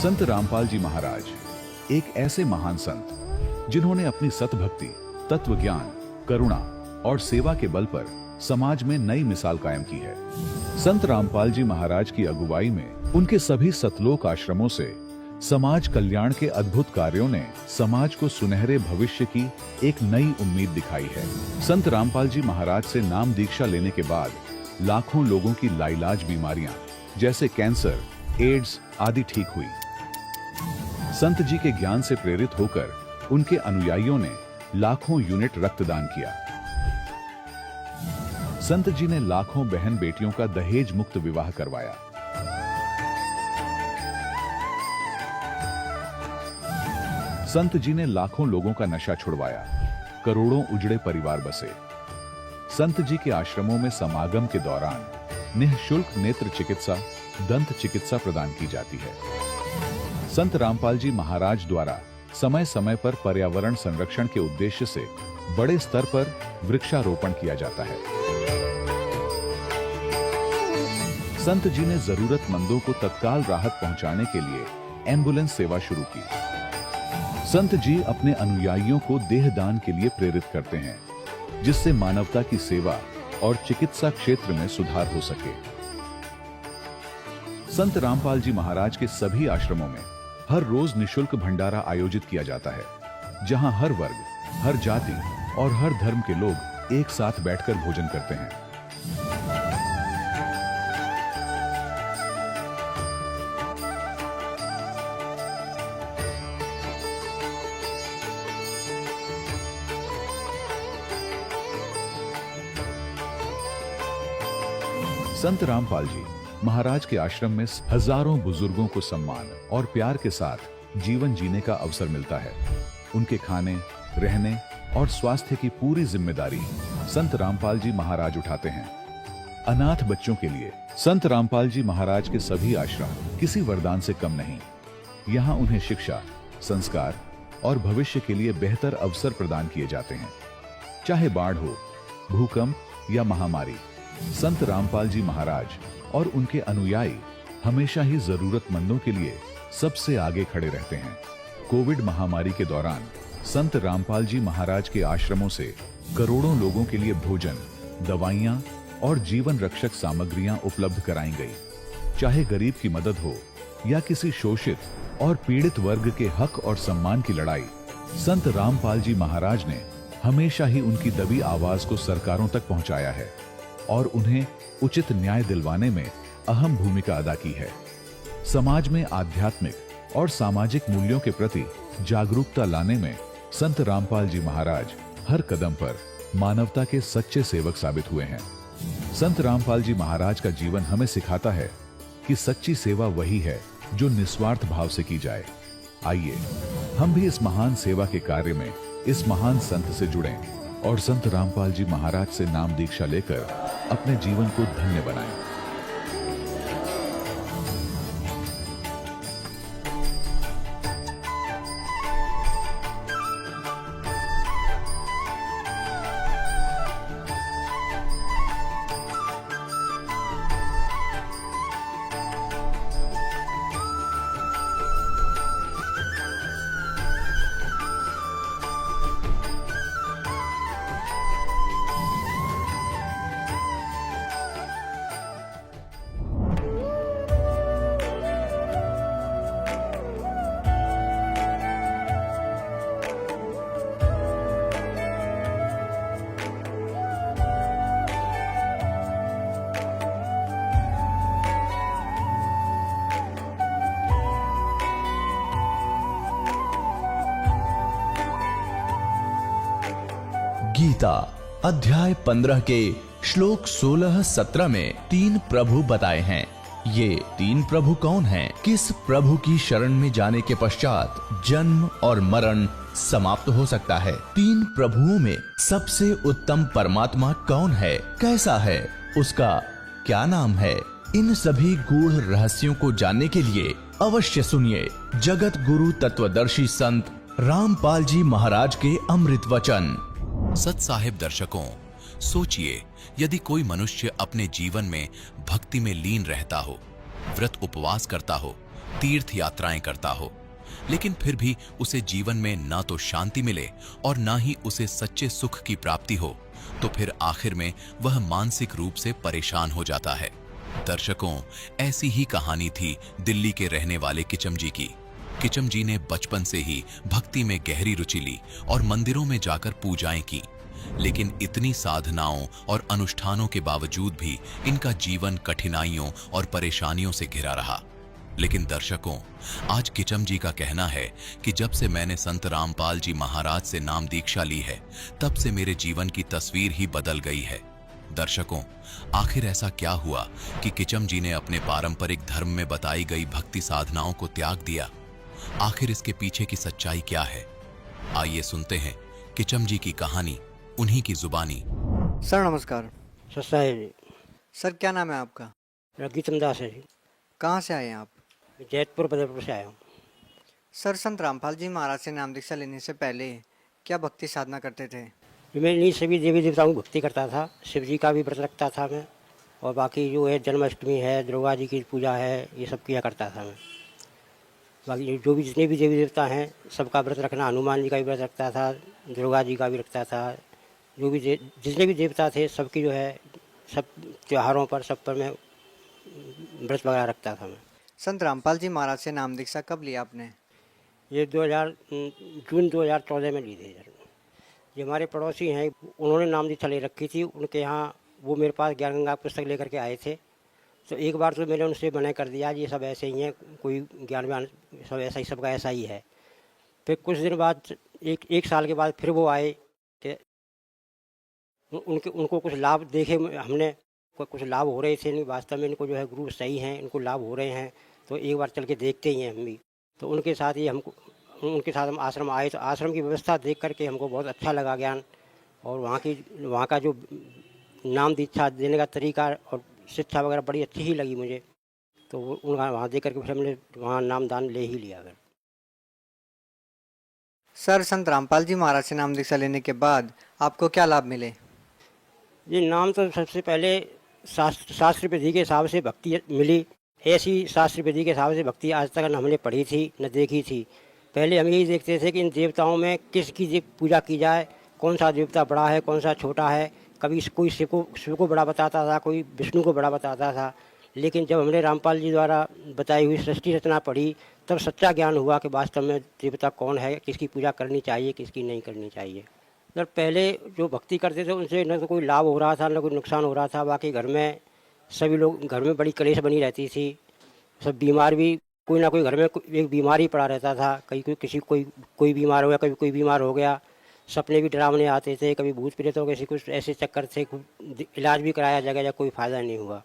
संत रामपाल जी महाराज एक ऐसे महान संत जिन्होंने अपनी सतभक्ति, तत्व ज्ञान, करुणा और सेवा के बल पर समाज में नई मिसाल कायम की है। संत रामपाल जी महाराज की अगुवाई में उनके सभी सतलोक आश्रमों से समाज कल्याण के अद्भुत कार्यों ने समाज को सुनहरे भविष्य की एक नई उम्मीद दिखाई है। संत रामपाल जी महाराज से नाम दीक्षा लेने के बाद लाखों लोगों की लाइलाज बीमारियां जैसे कैंसर, एड्स आदि ठीक हुई। संत जी के ज्ञान से प्रेरित होकर उनके अनुयायियों ने लाखों यूनिट रक्तदान किया। संत जी ने लाखों बहन बेटियों का दहेज मुक्त विवाह करवाया। संत जी ने लाखों लोगों का नशा छुड़वाया, करोड़ों उजड़े परिवार बसे। संत जी के आश्रमों में समागम के दौरान निःशुल्क नेत्र चिकित्सा, दंत चिकित्सा प्रदान की जाती है। संत रामपाल जी महाराज द्वारा समय समय पर पर्यावरण संरक्षण के उद्देश्य से बड़े स्तर पर वृक्षारोपण किया जाता है। संत जी ने जरूरतमंदों को तत्काल राहत पहुंचाने के लिए एम्बुलेंस सेवा शुरू की। संत जी अपने अनुयायियों को देहदान के लिए प्रेरित करते हैं, जिससे मानवता की सेवा और चिकित्सा क्षेत्र में सुधार हो सके। संत रामपाल जी महाराज के सभी आश्रमों में हर रोज निःशुल्क भंडारा आयोजित किया जाता है, जहां हर वर्ग, हर जाति और हर धर्म के लोग एक साथ बैठकर भोजन करते हैं। संत रामपाल जी महाराज के आश्रम में हजारों बुजुर्गों को सम्मान और प्यार के साथ जीवन जीने का अवसर मिलता है। उनके खाने, रहने और स्वास्थ्य की पूरी जिम्मेदारी संत रामपाल जी महाराज उठाते हैं। अनाथ बच्चों के लिए संत रामपाल जी महाराज के सभी आश्रम किसी वरदान से कम नहीं। यहाँ उन्हें शिक्षा, संस्कार और भविष्य के लिए बेहतर अवसर प्रदान किए जाते हैं। चाहे बाढ़ हो, भूकंप या महामारी, संत रामपाल जी महाराज और उनके अनुयायी हमेशा ही जरूरतमंदों के लिए सबसे आगे खड़े रहते हैं। कोविड महामारी के दौरान संत रामपाल जी महाराज के आश्रमों से करोड़ों लोगों के लिए भोजन, दवाइयां और जीवन रक्षक सामग्रियां उपलब्ध कराई गई। चाहे गरीब की मदद हो या किसी शोषित और पीड़ित वर्ग के हक और सम्मान की लड़ाई, संत रामपाल जी महाराज ने हमेशा ही उनकी दबी आवाज को सरकारों तक पहुंचाया है और उन्हें उचित न्याय दिलवाने में अहम भूमिका अदा की है। समाज में आध्यात्मिक और सामाजिक मूल्यों के प्रति जागरूकता लाने में संत रामपाल जी महाराज हर कदम पर मानवता के सच्चे सेवक साबित हुए हैं। संत रामपाल जी महाराज का जीवन हमें सिखाता है कि सच्ची सेवा वही है जो निस्वार्थ भाव से की जाए। आइए हम भी इस महान सेवा के कार्य में इस महान संत से जुड़ें और संत रामपाल जी महाराज से नाम दीक्षा लेकर अपने जीवन को धन्य बनाएं। गीता अध्याय 15 के श्लोक 16-17 में 3 प्रभु बताए हैं। ये 3 प्रभु कौन हैं? किस प्रभु की शरण में जाने के पश्चात जन्म और मरण समाप्त हो सकता है? 3 प्रभुओं में सबसे उत्तम परमात्मा कौन है? कैसा है? उसका क्या नाम है? इन सभी गूढ़ रहस्यों को जानने के लिए अवश्य सुनिए जगत गुरु तत्वदर्शी संत रामपाल जी महाराज के अमृत वचन। सत साहिब दर्शकों, सोचिए यदि कोई मनुष्य अपने जीवन में भक्ति में लीन रहता हो, व्रत उपवास करता हो तीर्थ यात्राएं करता हो, लेकिन फिर भी उसे जीवन में ना तो शांति मिले और ना ही उसे सच्चे सुख की प्राप्ति हो, तो फिर आखिर में वह मानसिक रूप से परेशान हो जाता है। दर्शकों, ऐसी ही कहानी थी दिल्ली के रहने वाले किचम जी की। किचम जी ने बचपन से ही भक्ति में गहरी रुचि ली और मंदिरों में जाकर पूजाएं की, लेकिन इतनी साधनाओं और अनुष्ठानों के बावजूद भी इनका जीवन कठिनाइयों और परेशानियों से घिरा रहा। लेकिन दर्शकों, आज किचम जी का कहना है कि जब से मैंने संत रामपाल जी महाराज से नाम दीक्षा ली है, तब से मेरे जीवन की तस्वीर ही बदल गई है। दर्शकों, आखिर ऐसा क्या हुआ कि किचम जी ने अपने पारंपरिक धर्म में बताई गई भक्ति साधनाओं को त्याग दिया? आखिर इसके पीछे की सच्चाई क्या है? आइए सुनते हैं किचम जी की कहानी उन्हीं की जुबानी। सर नमस्कार। सस्ता है जी। सर क्या नाम है आपका? मेरा गीतम दास है जी। कहाँ से आए हैं आप? जैतपुर बदरपुर से आया हूँ। सर संत रामपाल जी महाराज से नाम दीक्षा लेने से पहले क्या भक्ति साधना करते थे? मैं इन्हीं सभी देवी देवताओं की भक्ति करता था। शिव जी का भी व्रत रखता था मैं, और बाकी जो है जन्माष्टमी है, दुर्गा जी की पूजा है, ये सब किया करता था मैं। बाकी जो भी जितने भी देवी देवता हैं सबका व्रत रखना, हनुमान जी का भी व्रत रखता था, दुर्गा जी का भी रखता था। जो भी जितने भी देवता थे सबकी जो है सब त्योहारों पर सब पर मैं व्रत वगैरह रखता था मैं। संत रामपाल जी महाराज से नाम दीक्षा कब लिया आपने? ये जून 2014 में ली थी सर। ये हमारे पड़ोसी हैं, उन्होंने नाम दीक्षा ले रखी थी। उनके यहाँ वो मेरे पास ज्ञान गंगा पुस्तक लेकर के आए थे, तो एक बार तो मैंने उनसे मना कर दिया, ये सब ऐसे ही हैं, कोई ज्ञान व्यान सब ऐसा ही, सबका ऐसा ही है। फिर कुछ दिन बाद एक साल के बाद फिर वो आए कि उनको कुछ लाभ देखे हमने, कुछ लाभ हो रहे थे। नहीं, वास्तव में इनको जो है गुरु सही हैं, इनको लाभ हो रहे हैं, तो एक बार चल के देखते ही हैं हम भी। तो उनके साथ हम आश्रम आए, तो आश्रम की व्यवस्था देख करके हमको बहुत अच्छा लगा ज्ञान, और वहाँ का जो नाम दीक्षा देने का तरीका और शिक्षा वगैरह बड़ी अच्छी ही लगी मुझे। तो उनका वहाँ देख करके फिर हमने वहाँ नाम दान ले ही लिया। फिर सर संत रामपाल जी महाराज से नाम दीक्षा लेने के बाद आपको क्या लाभ मिले? ये नाम तो सबसे पहले शास्त्र विधि के हिसाब से भक्ति मिली। ऐसी शास्त्र विधि के हिसाब से भक्ति आज तक न हमने पढ़ी थी न देखी थी। पहले हम यही देखते थे कि इन देवताओं में किसकी पूजा की जाए, कौन सा देवता बड़ा है, कौन सा छोटा है। कभी कोई शिव को बड़ा बताता था, कोई विष्णु को बड़ा बताता था। लेकिन जब हमने रामपाल जी द्वारा बताई हुई सृष्टि रचना पढ़ी, तब सच्चा ज्ञान हुआ कि वास्तव में देवता कौन है, किसकी पूजा करनी चाहिए, किसकी नहीं करनी चाहिए। सर पहले जो भक्ति करते थे उनसे न तो कोई लाभ हो रहा था न कोई नुकसान हो रहा था। बाकी घर में सभी लोग, घर में बड़ी कलेश बनी रहती थी। सब बीमार भी, कोई ना कोई घर में एक बीमार ही पड़ा रहता था। कोई बीमार हो गया, कभी कोई बीमार हो गया। सपने भी डरावने आते थे, कभी भूत प्रेतों के कुछ ऐसे चक्कर थे। इलाज भी कराया जगह कोई फ़ायदा नहीं हुआ।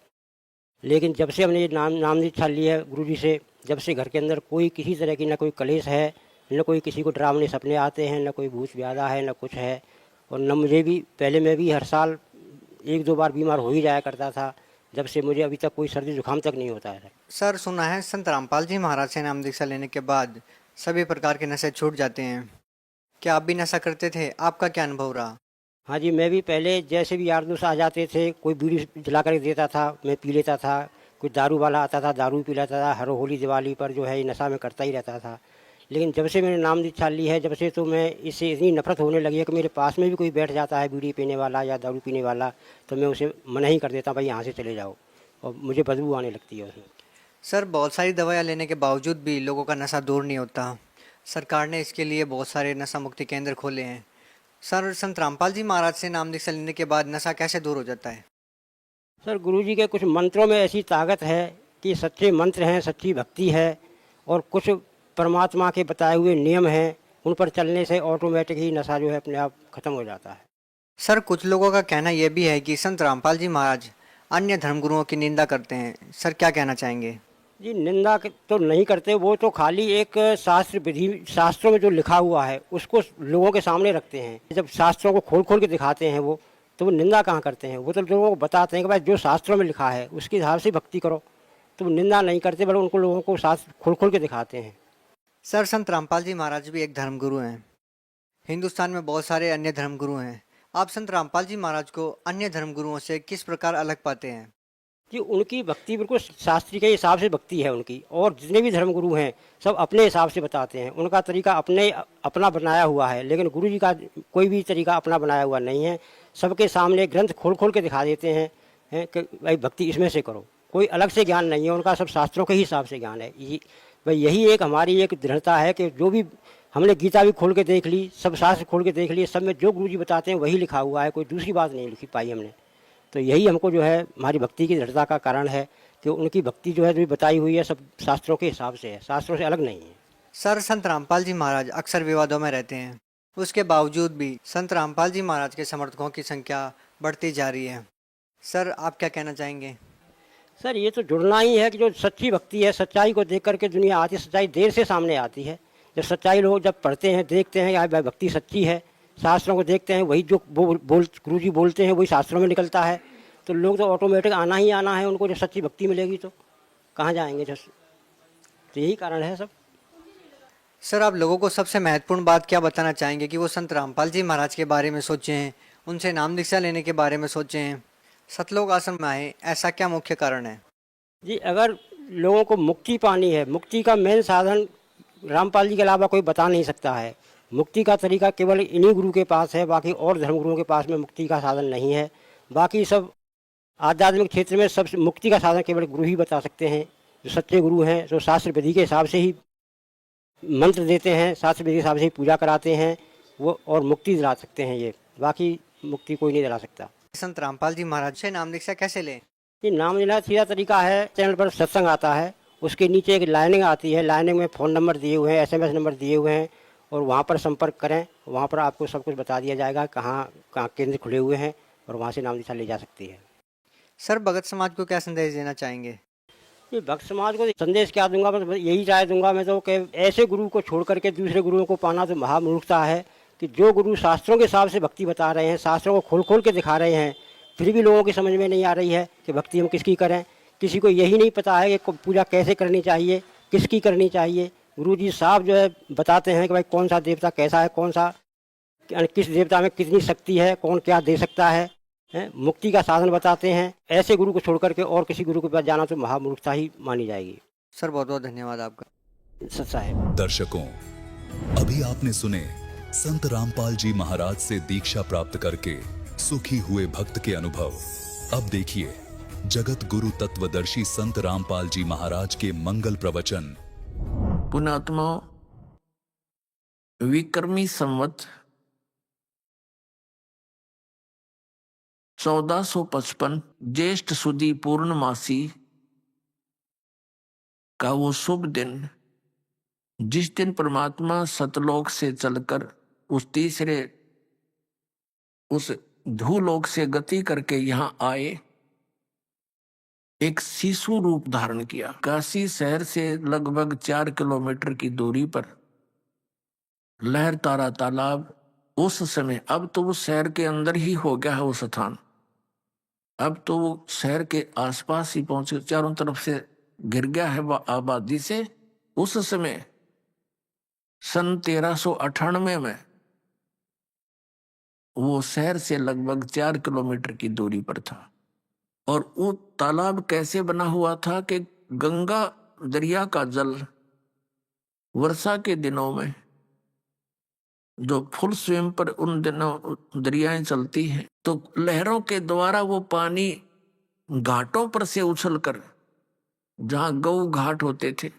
लेकिन जब से हमने ये नाम दीक्षा ली है गुरु जी से, जब से घर के अंदर कोई किसी तरह की न कोई कलेश है, न कोई किसी को डरावने सपने आते हैं, न कोई भूत व्याधा है, न कुछ है। और न मुझे भी, पहले मैं भी हर साल 1-2 बार बीमार हो ही जाया करता था। जब से मुझे अभी तक कोई सर्दी जुकाम तक नहीं होता है। सर सुना है संत रामपाल जी महाराज से नाम दीक्षा लेने के बाद सभी प्रकार के नशे छूट जाते हैं। क्या आप भी नशा करते थे? आपका क्या अनुभव रहा? हाँ जी, मैं भी पहले जैसे भी यार दोस्त आ जाते थे, कोई बीड़ी जला कर देता था, मैं पी लेता था। कोई दारू वाला आता था, दारू पी लेता था। हर होली दिवाली पर जो है ये नशा मैं करता ही रहता था। लेकिन जब से मैंने नाम दीक्षा ली है, जब से तो मैं इससे इतनी नफरत होने लगी है कि मेरे पास में भी कोई बैठ जाता है बीड़ी पीने वाला या दारू पीने वाला, तो मैं उसे मना ही कर देता, भाई यहाँ से चले जाओ, और मुझे बदबू आने लगती है उसमें। सर बहुत सारी दवाइयाँ लेने के बावजूद भी लोगों का नशा दूर नहीं होता। सरकार ने इसके लिए बहुत सारे नशा मुक्ति केंद्र खोले हैं। सर संत रामपाल जी महाराज से नाम दीक्षा लेने के बाद नशा कैसे दूर हो जाता है? सर गुरुजी के कुछ मंत्रों में ऐसी ताकत है कि सच्चे मंत्र हैं, सच्ची भक्ति है, और कुछ परमात्मा के बताए हुए नियम हैं, उन पर चलने से ऑटोमेटिक ही नशा जो है अपने आप खत्म हो जाता है। सर कुछ लोगों का कहना यह भी है कि संत रामपाल जी महाराज अन्य धर्मगुरुओं की निंदा करते हैं। सर क्या कहना चाहेंगे? जी निंदा तो नहीं करते, वो तो खाली एक शास्त्र विधि, शास्त्रों में जो लिखा हुआ है उसको लोगों के सामने रखते हैं। जब शास्त्रों को खोल खोल के दिखाते हैं वो, तो वो निंदा कहाँ करते हैं। वो तो लोगों को बताते हैं कि भाई जो शास्त्रों में लिखा है उसके हिसाब से भक्ति करो, तो वो निंदा नहीं करते, बल्कि उनको लोगों को शास्त्र खोल खोल के दिखाते हैं। सर संत रामपाल जी महाराज भी एक धर्मगुरु हैं। हिंदुस्तान में बहुत सारे अन्य धर्मगुरु हैं। आप संत रामपाल जी महाराज को अन्य धर्मगुरुओं से किस प्रकार अलग पाते हैं? कि उनकी भक्ति बिल्कुल शास्त्री के हिसाब से भक्ति है उनकी, और जितने भी धर्मगुरु हैं सब अपने हिसाब से बताते हैं। उनका तरीका अपना बनाया हुआ है, लेकिन गुरु जी का कोई भी तरीका अपना बनाया हुआ नहीं है। सबके सामने ग्रंथ खोल खोल के दिखा देते हैं कि भाई भक्ति इसमें से करो। कोई अलग से ज्ञान नहीं है उनका, सब शास्त्रों के हिसाब से ज्ञान है। भाई यही एक हमारी एक दृढ़ता है कि जो भी हमने गीता भी खोल के देख ली, सब शास्त्र खोल के देख लिए, सब में जो गुरु जी बताते हैं वही लिखा हुआ है, कोई दूसरी बात नहीं लिखी पाई हमने। तो यही हमको जो है हमारी भक्ति की दृढ़ता का कारण है कि उनकी भक्ति जो है जो बताई हुई है सब शास्त्रों के हिसाब से है, शास्त्रों से अलग नहीं है। सर, संत रामपाल जी महाराज अक्सर विवादों में रहते हैं, उसके बावजूद भी संत रामपाल जी महाराज के समर्थकों की संख्या बढ़ती जा रही है। सर, आप क्या कहना चाहेंगे? सर, ये तो जुड़ना ही है कि जो सच्ची भक्ति है, सच्चाई को देख करके दुनिया आती है। सच्चाई देर से सामने आती है। जब सच्चाई लोग जब पढ़ते हैं, देखते हैं यार भक्ति सच्ची है, शास्त्रों को देखते हैं, वही जो गुरु जी बोलते हैं वही शास्त्रों में निकलता है, तो लोग तो ऑटोमेटिक आना ही आना है उनको। जब सच्ची भक्ति मिलेगी तो कहाँ जाएंगे? तो यही कारण है सब। सर, आप लोगों को सबसे महत्वपूर्ण बात क्या बताना चाहेंगे कि वो संत रामपाल जी महाराज के बारे में सोचें, उनसे नाम दीक्षा लेने के बारे में सोचें, सतलोक आश्रम में आए, ऐसा क्या मुख्य कारण है? जी, अगर लोगों को मुक्ति पानी है, मुक्ति का मेन साधन रामपाल जी के अलावा कोई बता नहीं सकता है। मुक्ति का तरीका केवल इन्हीं गुरु के पास है, बाकी और धर्मगुरुओं के पास में मुक्ति का साधन नहीं है। बाकी सब आध्यात्मिक क्षेत्र में सब मुक्ति का साधन केवल गुरु ही बता सकते हैं, जो सच्चे गुरु हैं, जो शास्त्र विधि के हिसाब से ही मंत्र देते हैं, शास्त्र विधि के हिसाब से ही पूजा कराते हैं, वो और मुक्ति दिला सकते हैं। ये बाकी मुक्ति कोई नहीं दिला सकता। संत रामपाल जी महाराज से नाम दीक्षा कैसे लें? ये नाम लेना सीधा तरीका है, चैनल पर सत्संग आता है, उसके नीचे एक लाइनिंग आती है, लाइनिंग में फ़ोन नंबर दिए हुए हैं, SMS नंबर दिए हुए हैं, और वहाँ पर संपर्क करें। वहाँ पर आपको सब कुछ बता दिया जाएगा कहाँ कहाँ केंद्र खुले हुए हैं, और वहाँ से नाम दीक्षा ली जा सकती है। सर, भगत समाज को क्या संदेश देना चाहेंगे? ये भक्त समाज को संदेश क्या दूंगा, बस यही राय दूंगा मैं तो कि ऐसे गुरु को छोड़ करके दूसरे गुरुओं को पाना तो महामूर्खता है। कि जो गुरु शास्त्रों के हिसाब से भक्ति बता रहे हैं, शास्त्रों को खोल खोल के दिखा रहे हैं, फिर भी लोगों की समझ में नहीं आ रही है कि भक्ति हम किसकी करें। किसी को यही नहीं पता है कि पूजा कैसे करनी चाहिए, किसकी करनी चाहिए। गुरु जी साहब जो है बताते हैं कि भाई कौन सा देवता कैसा है, कौन सा किस देवता में कितनी शक्ति है, कौन क्या दे सकता है, मुक्ति का साधन बताते हैं। ऐसे गुरु को छोड़ करके और किसी गुरु के पास जाना तो महामूर्खता ही मानी जाएगी। सर, बहुत बहुत धन्यवाद आपका। सच्चा है। दर्शकों, अभी आपने सुने संत रामपाल जी महाराज से दीक्षा प्राप्त करके सुखी हुए भक्त के अनुभव। अब देखिए जगत गुरु तत्वदर्शी संत रामपाल जी महाराज के मंगल प्रवचन। पुण्यात्मा, विक्रमी संवत 1455 ज्येष्ठ सुदी पूर्णमासी का वो शुभ दिन, जिस दिन परमात्मा सतलोक से चलकर उस तीसरे उस धूलोक से गति करके यहाँ आए, एक शिशु रूप धारण किया। काशी शहर से लगभग 4 किलोमीटर की दूरी पर लहर तारा तालाब, उस समय, अब तो वो शहर के अंदर ही हो गया है वो स्थान, अब तो वो शहर के आसपास ही पहुंचे, चारों तरफ से घिर गया है वह आबादी से। उस समय सन 1398 में वो शहर से लगभग 4 किलोमीटर की दूरी पर था। और वो तालाब कैसे बना हुआ था कि गंगा दरिया का जल वर्षा के दिनों में जो फुल स्विम पर उन दिनों दरियाएं चलती हैं, तो लहरों के द्वारा वो पानी घाटों पर से उछलकर, जहां गौ घाट होते थे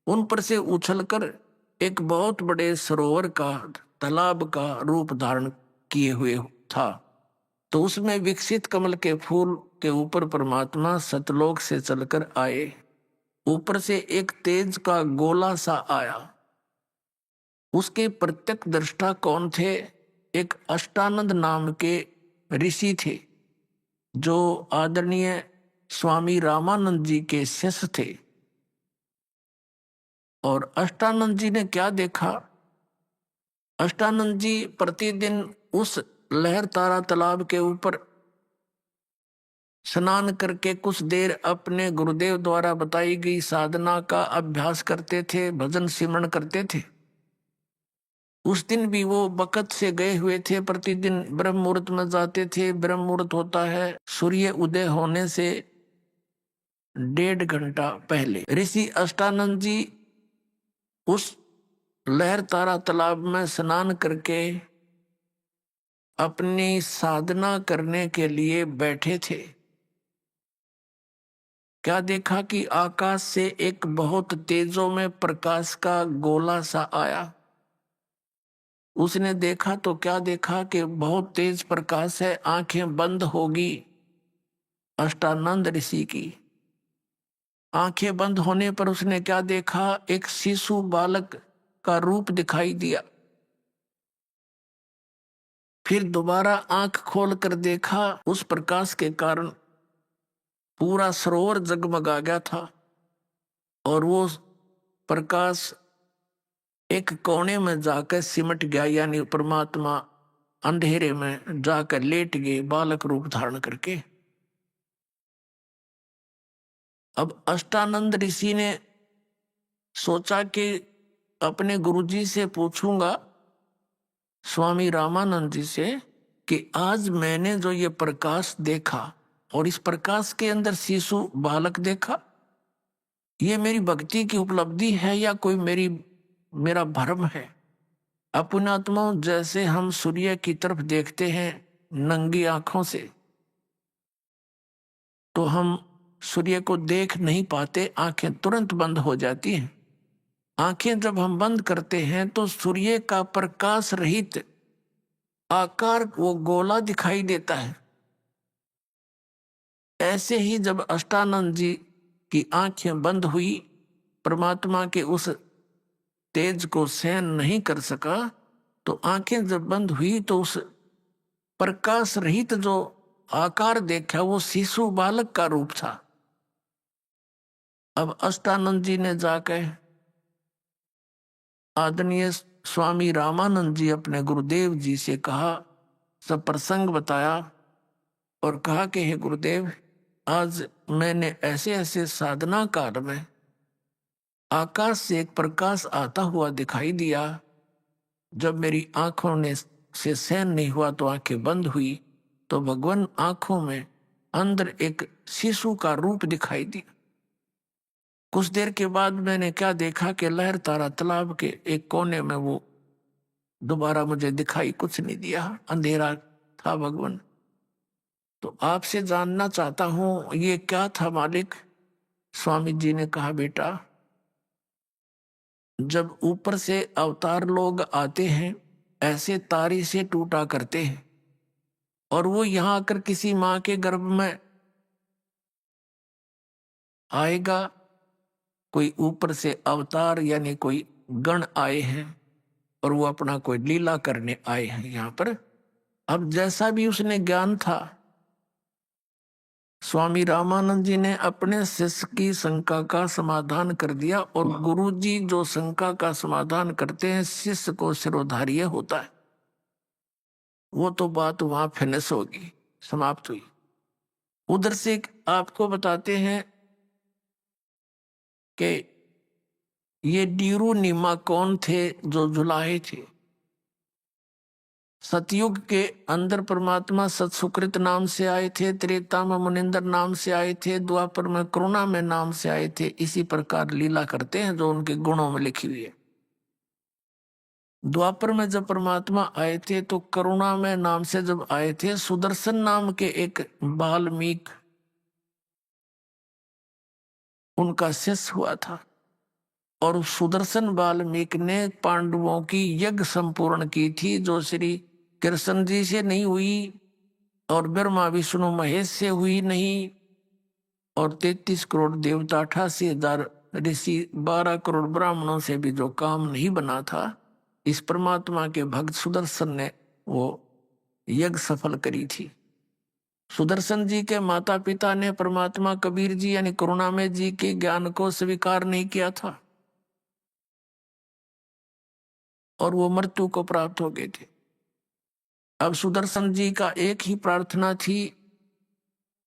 उन पर से उछलकर एक बहुत बड़े सरोवर का, तालाब का रूप धारण किए हुए था। तो उसमें विकसित कमल के फूल के ऊपर परमात्मा सतलोक से चलकर आए। ऊपर से एक तेज का गोला सा आया। उसके प्रत्यक्ष दृष्टा कौन थे? एक अष्टानंद नाम के ऋषि थे, जो आदरणीय स्वामी रामानंद जी के शिष्य थे। और अष्टानंद जी ने क्या देखा? अष्टानंद जी प्रतिदिन उस लहर तारा तालाब के ऊपर स्नान करके कुछ देर अपने गुरुदेव द्वारा बताई गई साधना का अभ्यास करते थे, भजन सिमरन करते थे। उस दिन भी वो बकत से गए हुए थे, प्रतिदिन ब्रह्म मुहूर्त में जाते थे। ब्रह्म मुहूर्त होता है सूर्य उदय होने से 1.5 घंटा पहले ऋषि अष्टानंद जी उस लहर तारा तालाब में स्नान करके अपनी साधना करने के लिए बैठे थे। क्या देखा कि आकाश से एक बहुत तेजों में प्रकाश का गोला सा आया। उसने देखा तो क्या देखा कि बहुत तेज प्रकाश है, आंखें बंद होगी अष्टानंद ऋषि की। आंखें बंद होने पर उसने क्या देखा, एक शिशु बालक का रूप दिखाई दिया। फिर दोबारा आंख खोल कर देखा, उस प्रकाश के कारण पूरा सरोवर जगमगा गया था और वो प्रकाश एक कोने में जाकर सिमट गया, यानी परमात्मा अंधेरे में जाकर लेट गए बालक रूप धारण करके। अब अष्टानंद ऋषि ने सोचा कि अपने गुरुजी से पूछूंगा, स्वामी रामानंद जी से, कि आज मैंने जो ये प्रकाश देखा और इस प्रकाश के अंदर शिशु बालक देखा, ये मेरी भक्ति की उपलब्धि है या कोई मेरा भ्रम है। अपनात्माओं, जैसे हम सूर्य की तरफ देखते हैं नंगी आंखों से तो हम सूर्य को देख नहीं पाते, आंखें तुरंत बंद हो जाती हैं। आंखें जब हम बंद करते हैं तो सूर्य का प्रकाश रहित आकार वो गोला दिखाई देता है। ऐसे ही जब अष्टानंद जी की आंखें बंद हुई, परमात्मा के उस तेज को सहन नहीं कर सका, तो आंखें जब बंद हुई तो उस प्रकाश रहित जो आकार देखा वो शिशु बालक का रूप था। अब अष्टानंद जी ने जाकर आदरणीय स्वामी रामानंद जी अपने गुरुदेव जी से कहा, सब प्रसंग बताया और कहा कि हे गुरुदेव, आज मैंने ऐसे ऐसे साधना काल में आकाश से एक प्रकाश आता हुआ दिखाई दिया। जब मेरी आंखों ने से सहन नहीं हुआ तो आंखें बंद हुई तो भगवान आंखों में अंदर एक शिशु का रूप दिखाई दिया। कुछ देर के बाद मैंने क्या देखा कि लहर तारा तालाब के एक कोने में वो दोबारा मुझे दिखाई कुछ नहीं दिया, अंधेरा था भगवान। तो आपसे जानना चाहता हूं ये क्या था मालिक। स्वामी जी ने कहा, बेटा, जब ऊपर से अवतार लोग आते हैं ऐसे तारी से टूटा करते हैं और वो यहां आकर किसी मां के गर्भ में आएगा, कोई ऊपर से अवतार यानी कोई गण आए हैं और वो अपना कोई लीला करने आए हैं यहां पर। अब जैसा भी उसने ज्ञान था, स्वामी रामानंद जी ने अपने शिष्य की शंका का समाधान कर दिया और गुरु जी जो शंका का समाधान करते हैं शिष्य को शिरोधार्य होता है। वो तो बात वहां फिनिश होगी, समाप्त हुई। उधर से आपको बताते हैं कि ये डीरू नीमा कौन थे जो जुलाहे थे। सतयुग के अंदर परमात्मा सतसुकृत नाम से आए थे, त्रेता में मुनिंदर नाम से आए थे, द्वापर में करुणा में नाम से आए थे। इसी प्रकार लीला करते हैं जो उनके गुणों में लिखी हुई है। द्वापर में जब परमात्मा आए थे तो करुणा में नाम से जब आए थे, सुदर्शन नाम के एक वाल्मीकि उनका शिष्य हुआ था और सुदर्शन वाल्मीकि ने पांडवों की यज्ञ संपूर्ण की थी, जो श्री कृष्ण जी से नहीं हुई और ब्रह्मा विष्णु महेश से हुई नहीं, और 33 करोड़ देवता 88,000 ऋषि 12 करोड़ ब्राह्मणों से भी जो काम नहीं बना था, इस परमात्मा के भक्त सुदर्शन ने वो यज्ञ सफल करी थी। सुदर्शन जी के माता पिता ने परमात्मा कबीर जी यानी करुणामय जी के ज्ञान को स्वीकार नहीं किया था और वो मृत्यु को प्राप्त हो गए थे। अब सुदर्शन जी का एक ही प्रार्थना थी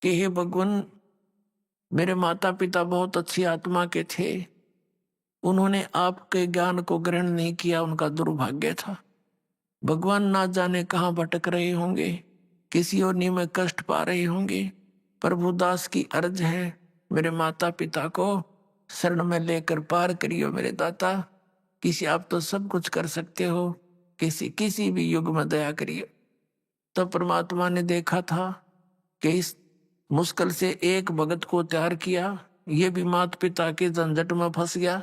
कि हे भगवान, मेरे माता पिता बहुत अच्छी आत्मा के थे, उन्होंने आपके ज्ञान को ग्रहण नहीं किया, उनका दुर्भाग्य था। भगवान ना जाने कहाँ भटक रहे होंगे, किसी और में कष्ट पा रहे होंगे। प्रभुदास की अर्ज है मेरे माता पिता को शरण में लेकर पार करियो मेरे दाता। किसी आप तो सब कुछ कर सकते हो, किसी किसी भी युग में दया करिए। तो परमात्मा ने देखा था कि इस मुश्किल से एक भगत को तैयार किया, ये भी माता पिता के झंझट में फंस गया।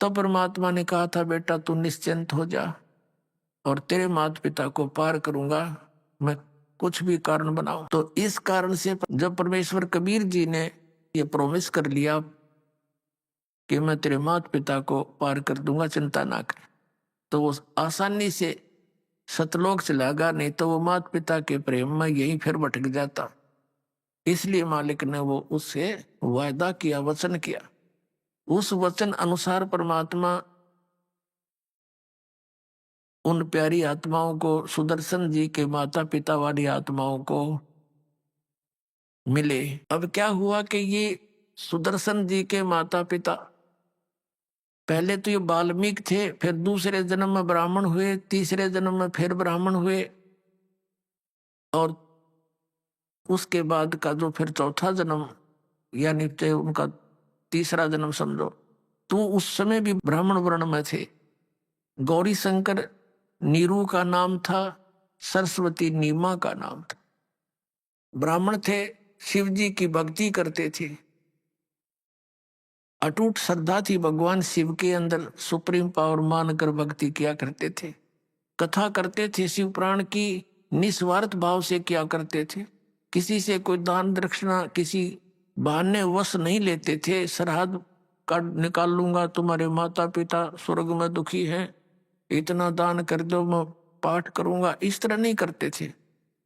तो परमात्मा ने कहा था बेटा तू निश्चिंत हो जा और तेरे माता पिता को पार करूंगा मैं, कुछ भी कारण बनाऊं। तो इस कारण से जब परमेश्वर कबीर जी ने ये प्रॉमिस कर लिया कि मैं तेरे माता पिता को पार कर दूंगा, चिंता ना कर, तो वो आसानी से सतलोक चला गया, नहीं तो वो माता पिता के प्रेम में यही फिर भटक जाता। इसलिए मालिक ने वो उससे वायदा किया, वचन किया। उस वचन अनुसार परमात्मा उन प्यारी आत्माओं को, सुदर्शन जी के माता पिता वाली आत्माओं को मिले। अब क्या हुआ कि ये सुदर्शन जी के माता पिता पहले तो ये वाल्मीकि थे, फिर दूसरे जन्म में ब्राह्मण हुए, तीसरे जन्म में फिर ब्राह्मण हुए, और उसके बाद का जो फिर चौथा जन्म यानी उनका तीसरा जन्म समझो, तो उस समय भी ब्राह्मण वर्ण में थे। गौरी शंकर नीरू का नाम था, सरस्वती नीमा का नाम था। ब्राह्मण थे, शिव जी की भक्ति करते थे, अटूट श्रद्धा थी भगवान शिव के अंदर, सुप्रीम पावर मानकर भक्ति किया करते थे। कथा करते थे शिव पुराण की, निस्वार्थ भाव से किया करते थे। किसी से कोई दान दक्षिणा किसी बहाने वश नहीं लेते थे। श्राद्ध काट निकाल लूंगा, तुम्हारे माता पिता स्वर्ग में दुखी हैं, इतना दान कर दो मैं पाठ करूंगा, इस तरह नहीं करते थे।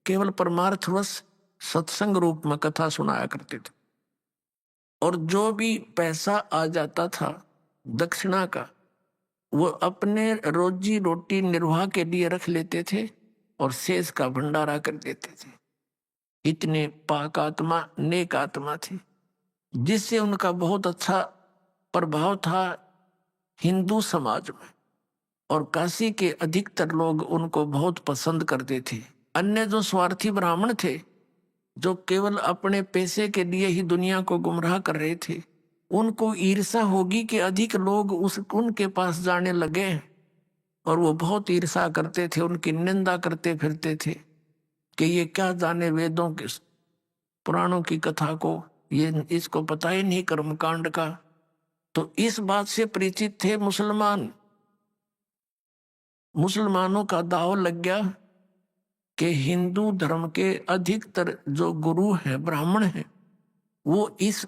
केवल परमार्थवश सत्संग रूप में कथा सुनाया करते थे। और जो भी पैसा आ जाता था दक्षिणा का, वो अपने रोजी रोटी निर्वाह के लिए रख लेते थे और शेष का भंडारा कर देते थे। इतने पाक आत्मा, नेक आत्मा थी, जिससे उनका बहुत अच्छा प्रभाव था हिंदू समाज में, और काशी के अधिकतर लोग उनको बहुत पसंद करते थे। अन्य जो स्वार्थी ब्राह्मण थे, जो केवल अपने पैसे के लिए ही दुनिया को गुमराह कर रहे थे, उनको ईर्षा होगी कि अधिक लोग उनके पास जाने लगे, और वो बहुत ईर्षा करते थे, उनकी निंदा करते फिरते थे कि ये क्या जाने वेदों के पुराणों की कथा को, ये इसको पता ही नहीं कर्मकांड का। तो इस बात से परिचित थे मुसलमान। मुसलमानों का दाव लग गया कि हिंदू धर्म के अधिकतर जो गुरु हैं, ब्राह्मण हैं, वो इस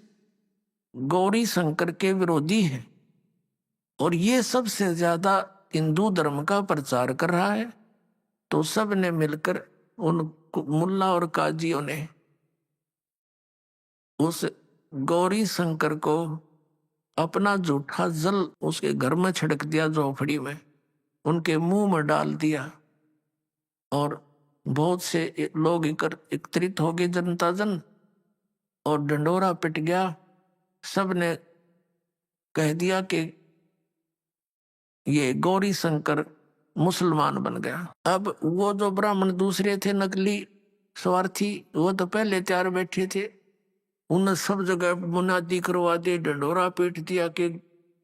गौरी शंकर के विरोधी हैं, और ये सबसे ज्यादा हिंदू धर्म का प्रचार कर रहा है। तो सब ने मिलकर उन मुल्ला और काजियों ने उस गौरी शंकर को अपना जूठा जल उसके घर में छिड़क दिया, झोपड़ी में उनके मुंह में डाल दिया, और बहुत से लोग एकत्रित हो गए, जनता जन, और डंडोरा पिट गया। सब ने कह दिया कि ये गौरी शंकर मुसलमान बन गया। अब वो जो ब्राह्मण दूसरे थे, नकली स्वार्थी, वो तो पहले तैयार बैठे थे, उन्हें सब जगह मुनादी करवा दी, डंडोरा पीट दिया कि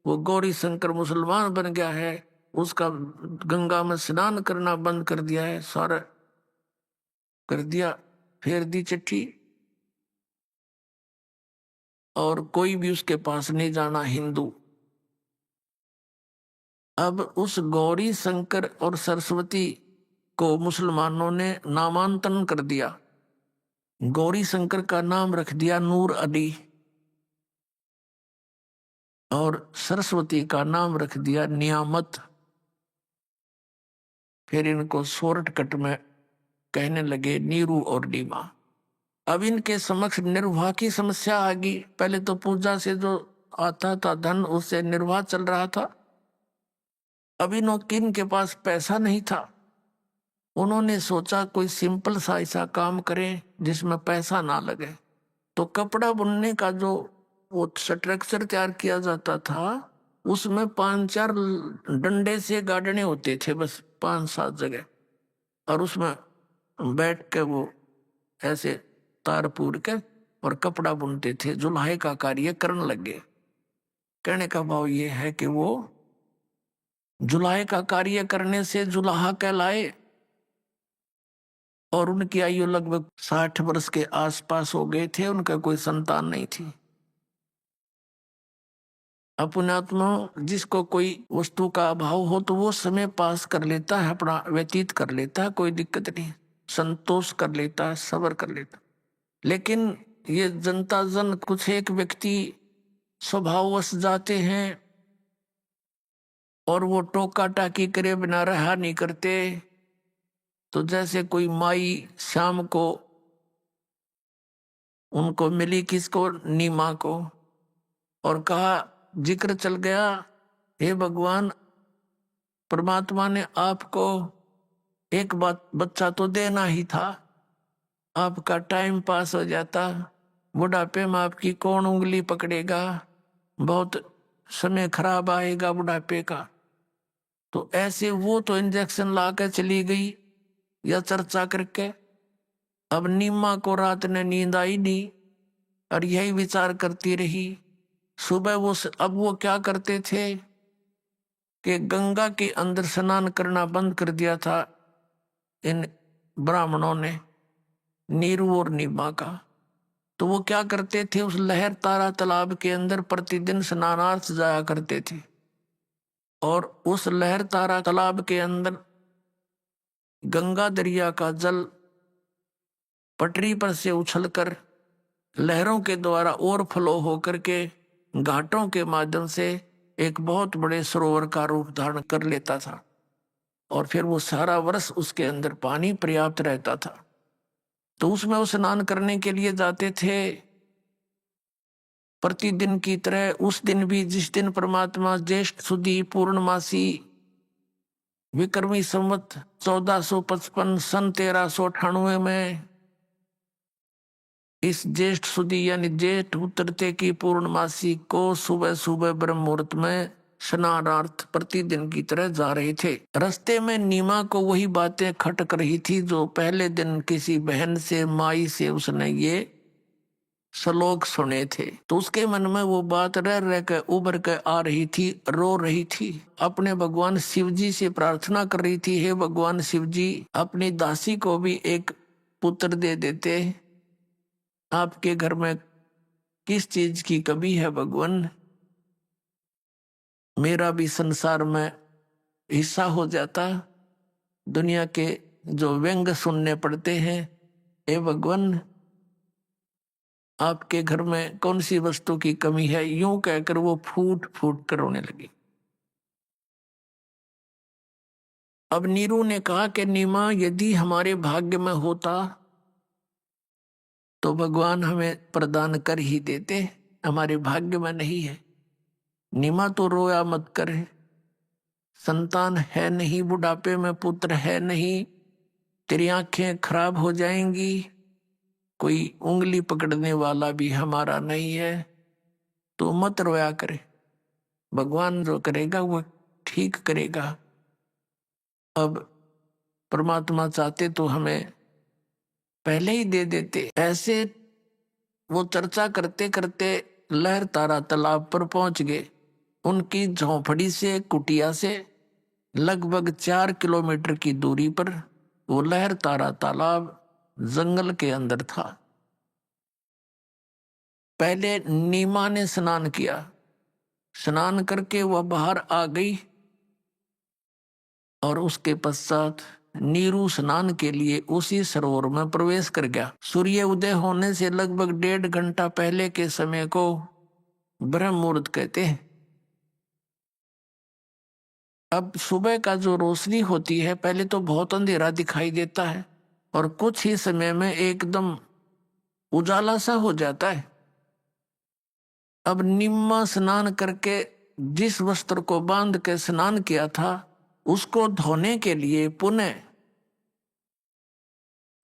वो गौरी शंकर मुसलमान बन गया है, उसका गंगा में स्नान करना बंद कर दिया है, सारा कर दिया, फेर दी चिट्ठी, और कोई भी उसके पास नहीं जाना हिंदू। अब उस गौरी शंकर और सरस्वती को मुसलमानों ने नामांतरण कर दिया। गौरी शंकर का नाम रख दिया नूर अली, और सरस्वती का नाम रख दिया नियामत। फिर इनको शॉर्टकट में कहने लगे नीरू और नीमा। अब इनके समक्ष निर्वाह की समस्या आ गई। पहले तो पूजा से जो आता था धन, उससे निर्वाह चल रहा था। अब इनके पास पैसा नहीं था। उन्होंने सोचा कोई सिंपल सा ऐसा काम करें जिसमें पैसा ना लगे। तो कपड़ा बुनने का जो वो स्ट्रक्चर तैयार किया जाता था, उसमें 5-4 डंडे से गाड़ने होते थे, बस 5-7 जगह, और उसमें बैठ के वो ऐसे तार पूर के और कपड़ा बुनते थे, जुलाहे का कार्य करने लगे। कहने का भाव ये है कि वो जुलाहे का कार्य करने से जुलाहा कहलाए, और उनकी आयु लगभग 60 वर्ष के आसपास हो गए थे, उनका कोई संतान नहीं थी। अपनात्मा जिसको कोई वस्तु का अभाव हो तो वो समय पास कर लेता है, अपना व्यतीत कर लेता है, कोई दिक्कत नहीं, संतोष कर लेता है, सब्र कर लेता है। लेकिन ये जनता जन कुछ एक व्यक्ति स्वभाववश जाते हैं और वो टोका टाकी करे बिना रहा नहीं करते। तो जैसे कोई माई शाम को उनको मिली, किसको, नीमा को, और कहा, जिक्र चल गया, हे भगवान, परमात्मा ने आपको एक बात बच्चा तो देना ही था, आपका टाइम पास हो जाता, बुढ़ापे में आपकी कौन उंगली पकड़ेगा, बहुत समय खराब आएगा बुढ़ापे का। तो ऐसे वो तो इंजेक्शन ला के चली गई या चर्चा करके। अब नीमा को रात ने नींद आई नहीं और यही विचार करती रही। सुबह अब वो क्या करते थे कि गंगा के अंदर स्नान करना बंद कर दिया था इन ब्राह्मणों ने, नीरू और नीमा का। तो वो क्या करते थे, उस लहर तारा तालाब के अंदर प्रतिदिन स्नानार्थ जाया करते थे, और उस लहर तारा तालाब के अंदर गंगा दरिया का जल पटरी पर से उछलकर लहरों के द्वारा ओवरफ्लो होकर के घाटों के माध्यम से एक बहुत बड़े सरोवर का रूप धारण कर लेता था, और फिर वो सारा वर्ष उसके अंदर पानी पर्याप्त रहता था। तो उसमें वो स्नान करने के लिए जाते थे प्रतिदिन की तरह। उस दिन भी, जिस दिन परमात्मा ज्येष्ठ सुदी पूर्णमासी विक्रमी संवत 1455 सन 1398 में इस ज्येष्ठ सुदी यानी जेठ उतरते की पूर्णमासी को सुबह सुबह ब्रह्म मुहूर्त में स्नानार्थ प्रतिदिन की तरह जा रहे थे। रास्ते में नीमा को वही बातें खटक रही थी जो पहले दिन किसी बहन से, माई से उसने ये श्लोक सुने थे। तो उसके मन में वो बात रह रह के उभर के आ रही थी, रो रही थी, अपने भगवान शिव जी से प्रार्थना कर रही थी, हे भगवान शिव जी, अपनी दासी को भी एक पुत्र दे देते, आपके घर में किस चीज की कमी है भगवान, मेरा भी संसार में हिस्सा हो जाता, दुनिया के जो व्यंग सुनने पड़ते हैं, हे भगवान आपके घर में कौन सी वस्तु की कमी है। यूं कहकर वो फूट फूट कर रोने लगी। अब नीरू ने कहा कि नीमा, यदि हमारे भाग्य में होता तो भगवान हमें प्रदान कर ही देते, हमारे भाग्य में नहीं है। नीमा तो रोया मत कर, संतान है नहीं, बुढ़ापे में पुत्र है नहीं, तेरी आंखें खराब हो जाएंगी, कोई उंगली पकड़ने वाला भी हमारा नहीं है, तो मत रोया करे, भगवान जो करेगा वो ठीक करेगा। अब परमात्मा चाहते तो हमें पहले ही दे देते। ऐसे वो चर्चा करते करते लहर तारा तालाब पर पहुंच गए। उनकी झोंपड़ी से, कुटिया से लगभग 4 किलोमीटर की दूरी पर वो लहर तारा तालाब जंगल के अंदर था। पहले नीमा ने स्नान किया, स्नान करके वह बाहर आ गई, और उसके पश्चात नीरू स्नान के लिए उसी सरोवर में प्रवेश कर गया। सूर्य उदय होने से लगभग 1.5 घंटा पहले के समय को ब्रह्म मुहूर्त कहते हैं। अब सुबह का जो रोशनी होती है, पहले तो बहुत अंधेरा दिखाई देता है और कुछ ही समय में एकदम उजाला सा हो जाता है। अब निम्मा स्नान करके जिस वस्त्र को बांध के स्नान किया था उसको धोने के लिए पुनः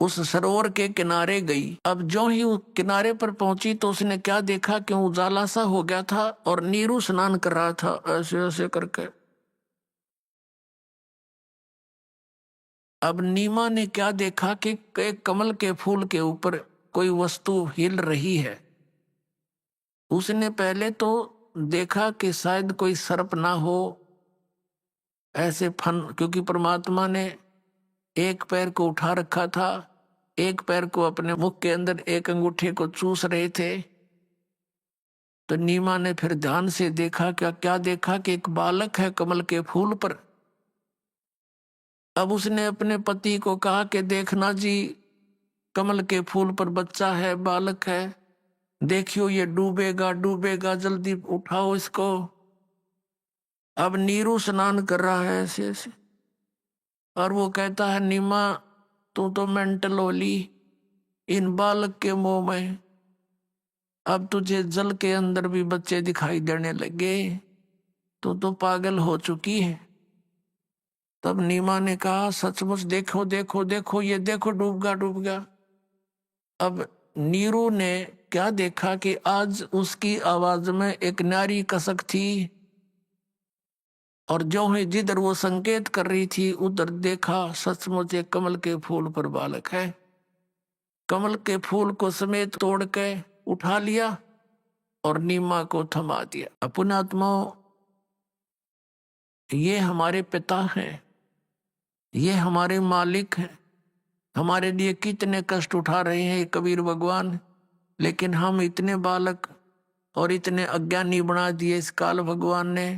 उस सरोवर के किनारे गई। अब जो ही उस किनारे पर पहुंची तो उसने क्या देखा कि उजाला सा हो गया था और नीरू स्नान कर रहा था ऐसे ऐसे करके। अब नीमा ने क्या देखा कि एक कमल के फूल के ऊपर कोई वस्तु हिल रही है। उसने पहले तो देखा कि शायद कोई सर्प ना हो, ऐसे फन, क्योंकि परमात्मा ने एक पैर को उठा रखा था, एक पैर को अपने मुख के अंदर एक अंगूठे को चूस रहे थे। तो नीमा ने फिर ध्यान से देखा, क्या देखा कि एक बालक है कमल के फूल पर। अब उसने अपने पति को कहा कि देखना जी, कमल के फूल पर बच्चा है, बालक है, देखियो ये डूबेगा डूबेगा, जल्दी उठाओ इसको। अब नीरू स्नान कर रहा है ऐसे ऐसे, और वो कहता है नीमा तू तो मेंटल होली, इन बालक के मुंह में अब तुझे जल के अंदर भी बच्चे दिखाई देने लगे, तो पागल हो चुकी है। तब नीमा ने कहा सचमुच देखो देखो देखो, ये देखो डूबगा डूबगा। अब नीरू ने क्या देखा कि आज उसकी आवाज में एक नारी कसक थी, और जो है जिधर वो संकेत कर रही थी उधर देखा सचमुच एक कमल के फूल पर बालक है। कमल के फूल को समेत तोड़ के उठा लिया और नीमा को थमा दिया। अपने आत्माओं, ये हमारे पिता हैं, ये हमारे मालिक हैं, हमारे लिए कितने कष्ट उठा रहे हैं कबीर भगवान। लेकिन हम इतने बालक और इतने अज्ञानी बना दिए इस काल भगवान ने।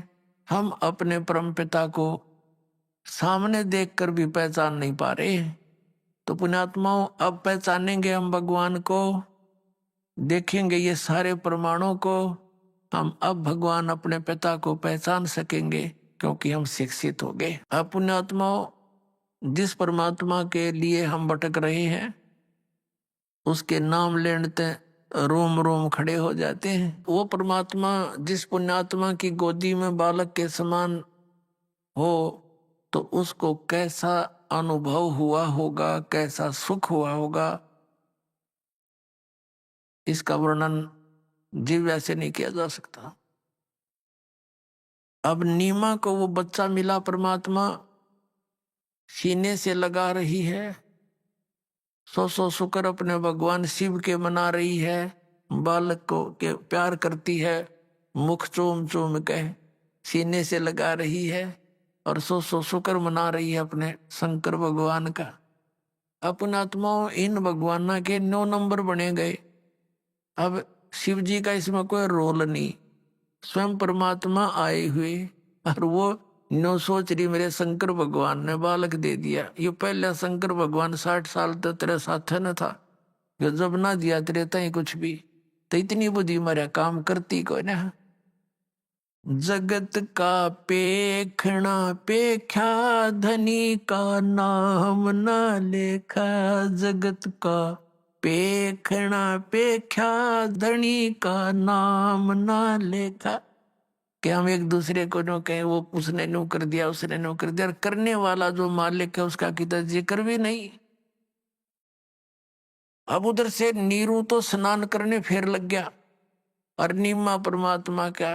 हम अपने परम पिता को सामने देखकर भी पहचान नहीं पा रहे हैं। तो पुण्यात्माओं, अब पहचानेंगे हम भगवान को, देखेंगे ये सारे प्रमाणों को, हम अब भगवान अपने पिता को पहचान सकेंगे, क्योंकि हम शिक्षित हो गए। अब पुण्यात्माओं, जिस परमात्मा के लिए हम भटक रहे हैं उसके नाम लेने रोम रोम खड़े हो जाते हैं। वो परमात्मा जिस पुण्यात्मा की गोदी में बालक के समान हो, तो उसको कैसा अनुभव हुआ होगा, कैसा सुख हुआ होगा, इसका वर्णन जीव ऐसे नहीं किया जा सकता। अब नीमा को वो बच्चा मिला, परमात्मा सीने से लगा रही है, सौ शुक्र अपने भगवान शिव के मना रही है, बालक को के प्यार करती है, मुख चूम चूम के सीने से लगा रही है, और सौ शुक्र मना रही है अपने शंकर भगवान का। अपने आत्माओं, इन भगवाना के 9 नंबर बने गए। अब शिव जी का इसमें कोई रोल नहीं, स्वयं परमात्मा आए हुए, और वो नो सोच रही मेरे शंकर भगवान ने बालक दे दिया। ये पहले शंकर भगवान 60 साल तक तेरे साथ न था, जो जब ना दिया तेरे तई कुछ भी, तो इतनी बुद्धि मेरा काम करती को ना। जगत का पेखना पेख्या, धनी का नाम न लेखा। जगत का पेखना पेख्या, धनी का नाम न लेखा। कि हम एक दूसरे को नो कहें वो उसने नो कर दिया, उसने नो कर दिया, और करने वाला जो मालिक है उसका कितना जिक्र भी नहीं। अब उधर से नीरू तो स्नान करने फिर लग गया, और नीमा परमात्मा का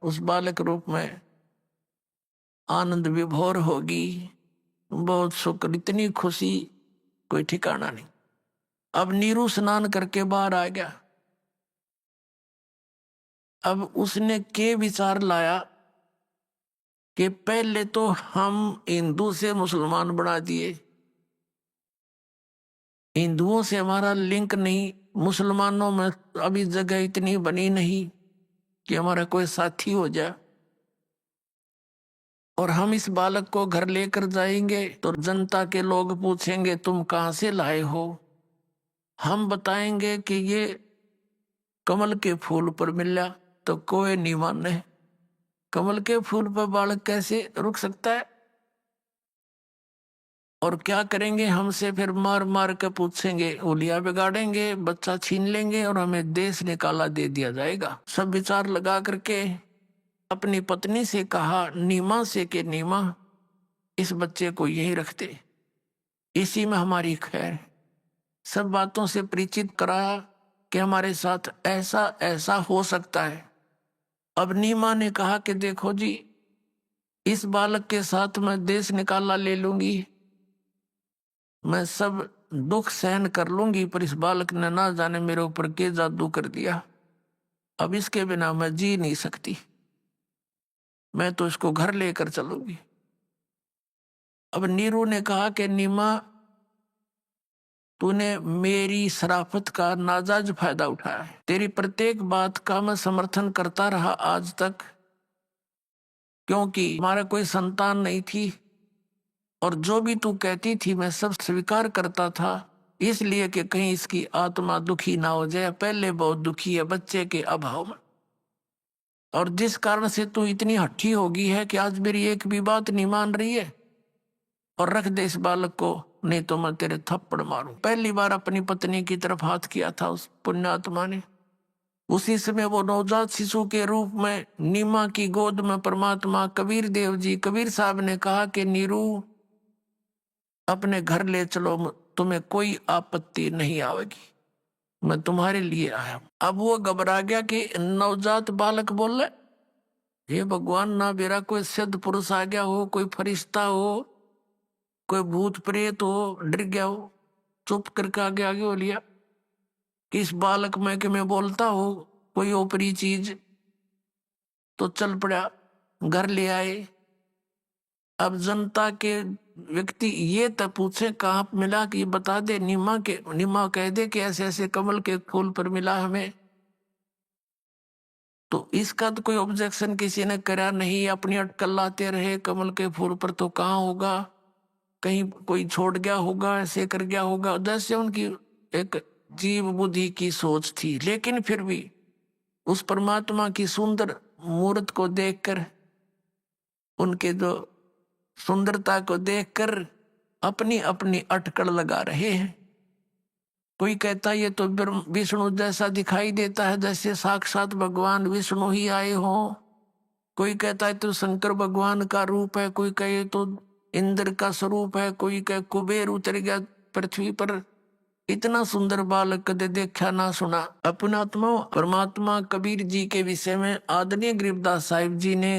उस बालक रूप में आनंद विभोर होगी, बहुत शुक्र, इतनी खुशी कोई ठिकाना नहीं। अब नीरू स्नान करके बाहर आ गया। अब उसने के विचार लाया कि पहले तो हम हिंदू से मुसलमान बना दिए, हिंदुओं से हमारा लिंक नहीं, मुसलमानों में अभी जगह इतनी बनी नहीं कि हमारा कोई साथी हो जाए, और हम इस बालक को घर लेकर जाएंगे तो जनता के लोग पूछेंगे तुम कहां से लाए हो। हम बताएंगे कि ये कमल के फूल पर मिला, तो कोई नहीं माने। कमल के फूल पर बालक कैसे रुक सकता है? और क्या करेंगे, हमसे फिर मार मार के पूछेंगे, उलिया बिगाड़ेंगे, बच्चा छीन लेंगे, और हमें देश निकाला दे दिया जाएगा। सब विचार लगा करके अपनी पत्नी से कहा, नीमा से, कि नीमा इस बच्चे को यही रखते, इसी में हमारी खैर। सब बातों से परिचित कराया कि हमारे साथ ऐसा ऐसा हो सकता है। अब नीमा ने कहा कि देखो जी, इस बालक के साथ मैं देश निकाला ले लूंगी, मैं सब दुख सहन कर लूंगी, पर इस बालक ने ना जाने मेरे ऊपर के जादू कर दिया। अब इसके बिना मैं जी नहीं सकती, मैं तो इसको घर लेकर चलूंगी। अब नीरू ने कहा कि नीमा, तूने मेरी शराफत का नाजायज फायदा उठाया है। तेरी प्रत्येक बात का मैं समर्थन करता रहा आज तक, क्योंकि हमारा कोई संतान नहीं थी, और जो भी तू कहती थी मैं सब स्वीकार करता था, इसलिए कि कहीं इसकी आत्मा दुखी ना हो जाए। पहले बहुत दुखी है बच्चे के अभाव में, और जिस कारण से तू इतनी हठी हो गई है कि आज मेरी एक भी बात नहीं मान रही है। और रख दे इस बालक को, नहीं तो मैं तेरे थप्पड़ मारूं। पहली बार अपनी पत्नी की तरफ हाथ किया था उस पुण्यात्मा ने। उसी समय वो नवजात शिशु के रूप में नीमा की गोद में परमात्मा कबीर देव जी, कबीर साहब ने कहा कि नीरू अपने घर ले चलो, तुम्हें कोई आपत्ति नहीं आवेगी, मैं तुम्हारे लिए आया। अब वो घबरा गया कि नवजात बालक बोले, हे भगवान, ना मेरा कोई सिद्ध पुरुष आ गया हो, कोई फरिश्ता हो, कोई भूत प्रेत हो, डर गया हो। चुप करके आगे हो लिया कि इस बालक में कि मैं बोलता हो कोई ऊपरी चीज, तो चल पड़ा, घर ले आए। अब जनता के व्यक्ति ये तो पूछे कहाँ मिला, कि बता दे। नीमा कह दे कि ऐसे ऐसे कमल के फूल पर मिला हमें, तो इसका तो कोई ऑब्जेक्शन किसी ने करा नहीं। अपनी अटकल लाते रहे, कमल के फूल पर तो कहाँ होगा, कहीं कोई छोड़ गया होगा, ऐसे कर गया होगा, जैसे उनकी एक जीव बुद्धि की सोच थी। लेकिन फिर भी उस परमात्मा की सुंदर मूर्त को देखकर, उनके जो सुंदरता को देखकर अपनी अपनी अटकल लगा रहे हैं। कोई कहता ये तो विष्णु जैसा दिखाई देता है, जैसे साक्षात भगवान विष्णु ही आए हो। कोई कहता है तो शंकर भगवान का रूप है, कोई कहे तो इंद्र का स्वरूप है, कोई कहे कुबेर उतर गया पृथ्वी पर। इतना सुंदर बालक कदे देखा ना सुना। अपनात्मा परमात्मा कबीर जी के विषय में आदरणीय गरीबदास साहिब जी ने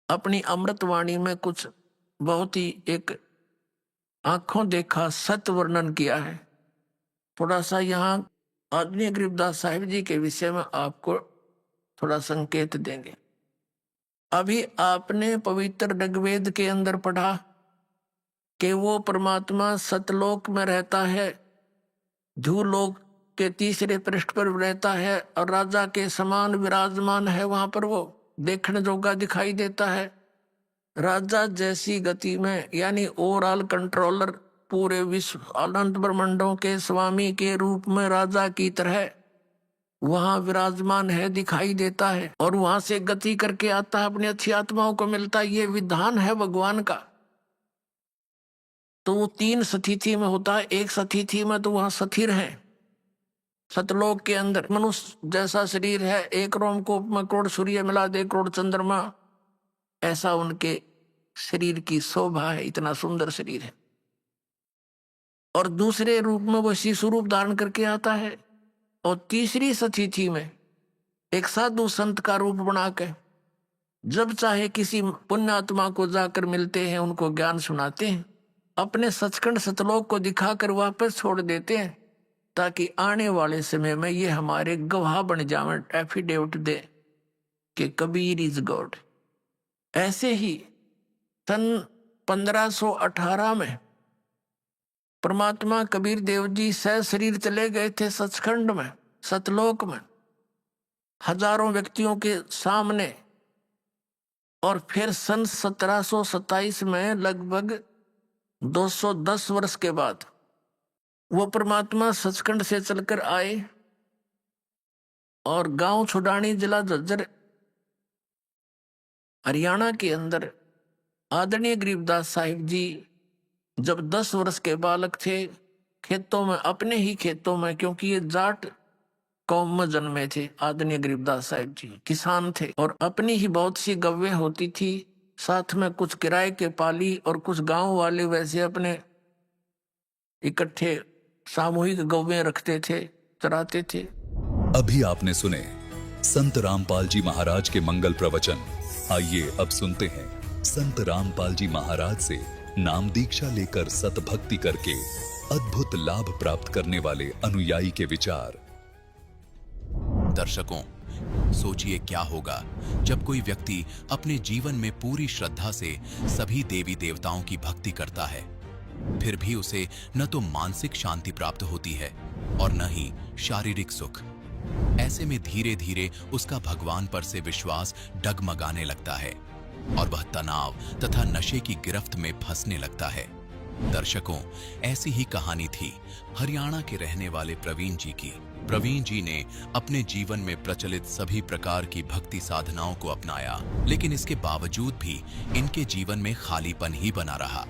अपनी अमृतवाणी में कुछ बहुत ही एक आंखों देखा सत्य वर्णन किया है। थोड़ा सा यहाँ आदरणीय गरीबदास साहिब जी के विषय में आपको थोड़ा संकेत देंगे। अभी आपने पवित्र ऋग्वेद के अंदर पढ़ा कि वो परमात्मा सतलोक में रहता है, ध्रुवलोक के तीसरे पृष्ठ पर रहता है, और राजा के समान विराजमान है। वहां पर वो देखने जोगा दिखाई देता है। राजा जैसी गति में, यानी ओवरऑल कंट्रोलर, पूरे विश्व अनंत ब्रह्मांडों के स्वामी के रूप में राजा की तरह वहां विराजमान है, दिखाई देता है, और वहां से गति करके आता है, अपनी अच्छी आत्माओं को मिलता है। ये विधान है भगवान का। तो वो 3 स्थिति में होता है। एक स्थिति में तो वहां स्थिर है, सतलोक के अंदर मनुष्य जैसा शरीर है, 1 रोमकूप में करोड़ सूर्य मिला दे, करोड़ चंद्रमा, ऐसा उनके शरीर की शोभा है, इतना सुंदर शरीर है। और दूसरे रूप में वो शिशु रूप धारण करके आता है, और तीसरी स्थिति में एक साधु संत का रूप बना के जब चाहे किसी पुण्यात्मा को जाकर मिलते हैं, उनको ज्ञान सुनाते हैं, अपने सचखंड सतलोक को दिखाकर वापस छोड़ देते हैं, ताकि आने वाले समय में ये हमारे गवाह बन जावे, एफिडेविट दे कि कबीर इज गॉड। ऐसे ही सन 1518 में परमात्मा कबीर देव जी सह शरीर चले गए थे सचखंड में, सतलोक में, हजारों व्यक्तियों के सामने। और फिर सन 1727 में लगभग 210 वर्ष के बाद वो परमात्मा सचखंड से चलकर आए, और गांव छुडानी, जिला झज्जर, हरियाणा के अंदर आदरणीय गरीबदास साहिब जी जब 10 वर्ष के बालक थे, खेतों में, अपने ही खेतों में, क्योंकि ये जाट कौम में जन्मे थे, आदरणीय गरीबदास साहिब जी किसान थे, और अपनी ही बहुत सी गव्वें होती थी, साथ में कुछ किराए के पाली, और कुछ गांव वाले वैसे अपने इकट्ठे सामूहिक गव्वें रखते थे, चराते थे। अभी आपने सुने संत रामपाल जी महाराज के मंगल प्रवचन। आइए अब सुनते हैं संत रामपाल जी महाराज से नाम दीक्षा लेकर सतभक्ति करके अद्भुत लाभ प्राप्त करने वाले अनुयायी के विचार। दर्शकों, सोचिए क्या होगा जब कोई व्यक्ति अपने जीवन में पूरी श्रद्धा से सभी देवी देवताओं की भक्ति करता है, फिर भी उसे न तो मानसिक शांति प्राप्त होती है और न ही शारीरिक सुख। ऐसे में धीरे धीरे उसका भगवान पर से विश्वास डगमगाने लगता है और वह तनाव तथा नशे की गिरफ्त में फंसने लगता है। दर्शकों, ऐसी ही कहानी थी हरियाणा के रहने वाले प्रवीण जी की। प्रवीण जी ने अपने जीवन में प्रचलित सभी प्रकार की भक्ति साधनाओं को अपनाया, लेकिन इसके बावजूद भी इनके जीवन में खालीपन ही बना रहा।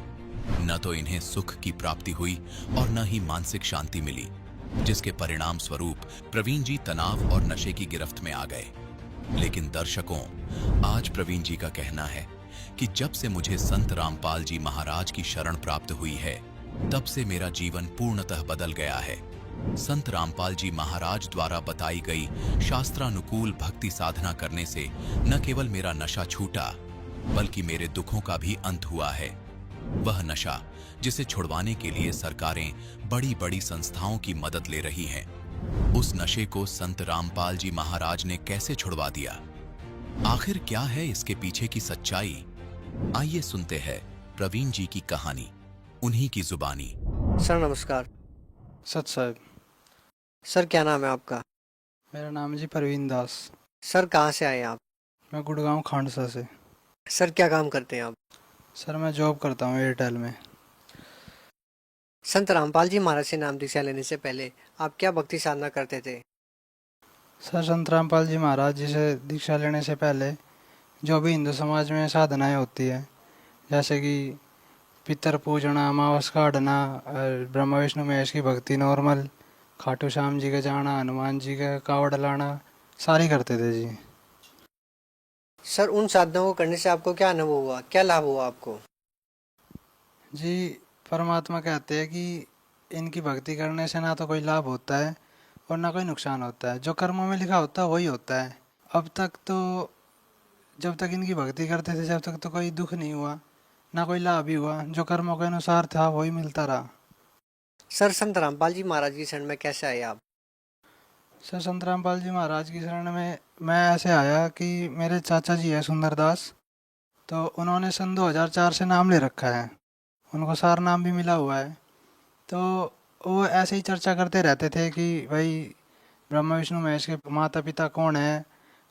न तो इन्हें सुख की प्राप्ति हुई और न ही मानसिक शांति मिली, जिसके परिणाम स्वरूप प्रवीण जी तनाव और नशे की गिरफ्त में आ गए। लेकिन दर्शकों, आज प्रवीण जी का कहना है कि जब से मुझे संत रामपाल जी महाराज की शरण प्राप्त हुई है, तब से मेरा जीवन पूर्णतः बदल गया है। संत रामपाल जी महाराज द्वारा बताई गई शास्त्रानुकूल भक्ति साधना करने से न केवल मेरा नशा छूटा, बल्कि मेरे दुखों का भी अंत हुआ है। वह नशा जिसे छुड़वाने के लिए सरकारें बड़ी बड़ी संस्थाओं की मदद ले रही हैं, उस नशे को संत रामपाल जी महाराज ने कैसे छुड़वा दिया? आखिर क्या है इसके पीछे की सच्चाई? आइए सुनते हैं प्रवीण जी की कहानी, उन्हीं की जुबानी। सर नमस्कार। सत साहब। सर क्या नाम है आपका? मेरा नाम जी परवीन दास। सर कहाँ से आए आप? मैं गुड़गांव खांडसा से। सर क्या काम करते हैं आप? सर मैं जॉब करता हूँ एयरटेल में। संत रामपाल जी महाराज से नाम दीक्षा लेने से पहले आप क्या भक्ति साधना करते थे? सर संत रामपाल जी महाराज जी से दीक्षा लेने से पहले जो भी हिंदू समाज में साधनाएं होती है, जैसे कि पितर पूजना, अमावस काटना, ब्रह्मा विष्णु महेश की भक्ति नॉर्मल, खाटू श्याम जी के जाना, हनुमान जी का कावड़ लाना, सारी करते थे जी। सर उन साधनाओं को करने से आपको क्या अनुभव हुआ, क्या लाभ हुआ आपको? जी परमात्मा कहते हैं कि इनकी भक्ति करने से ना तो कोई लाभ होता है और ना कोई नुकसान होता है। जो कर्मों में लिखा होता है वही होता है। अब तक तो जब तक इनकी भक्ति करते थे, जब तक तो कोई दुख नहीं हुआ, ना कोई लाभ ही हुआ। जो कर्मों के अनुसार था वही मिलता रहा। सर संत रामपाल जी महाराज की शरण में कैसे आए आप? सर संत रामपाल जी महाराज की शरण में मैं ऐसे आया कि मेरे चाचा जी है सुंदरदास, तो उन्होंने सन 2004 से नाम ले रखा है, उनको सार नाम भी मिला हुआ है। तो वो ऐसे ही चर्चा करते रहते थे कि भाई ब्रह्मा विष्णु महेश के माता पिता कौन है,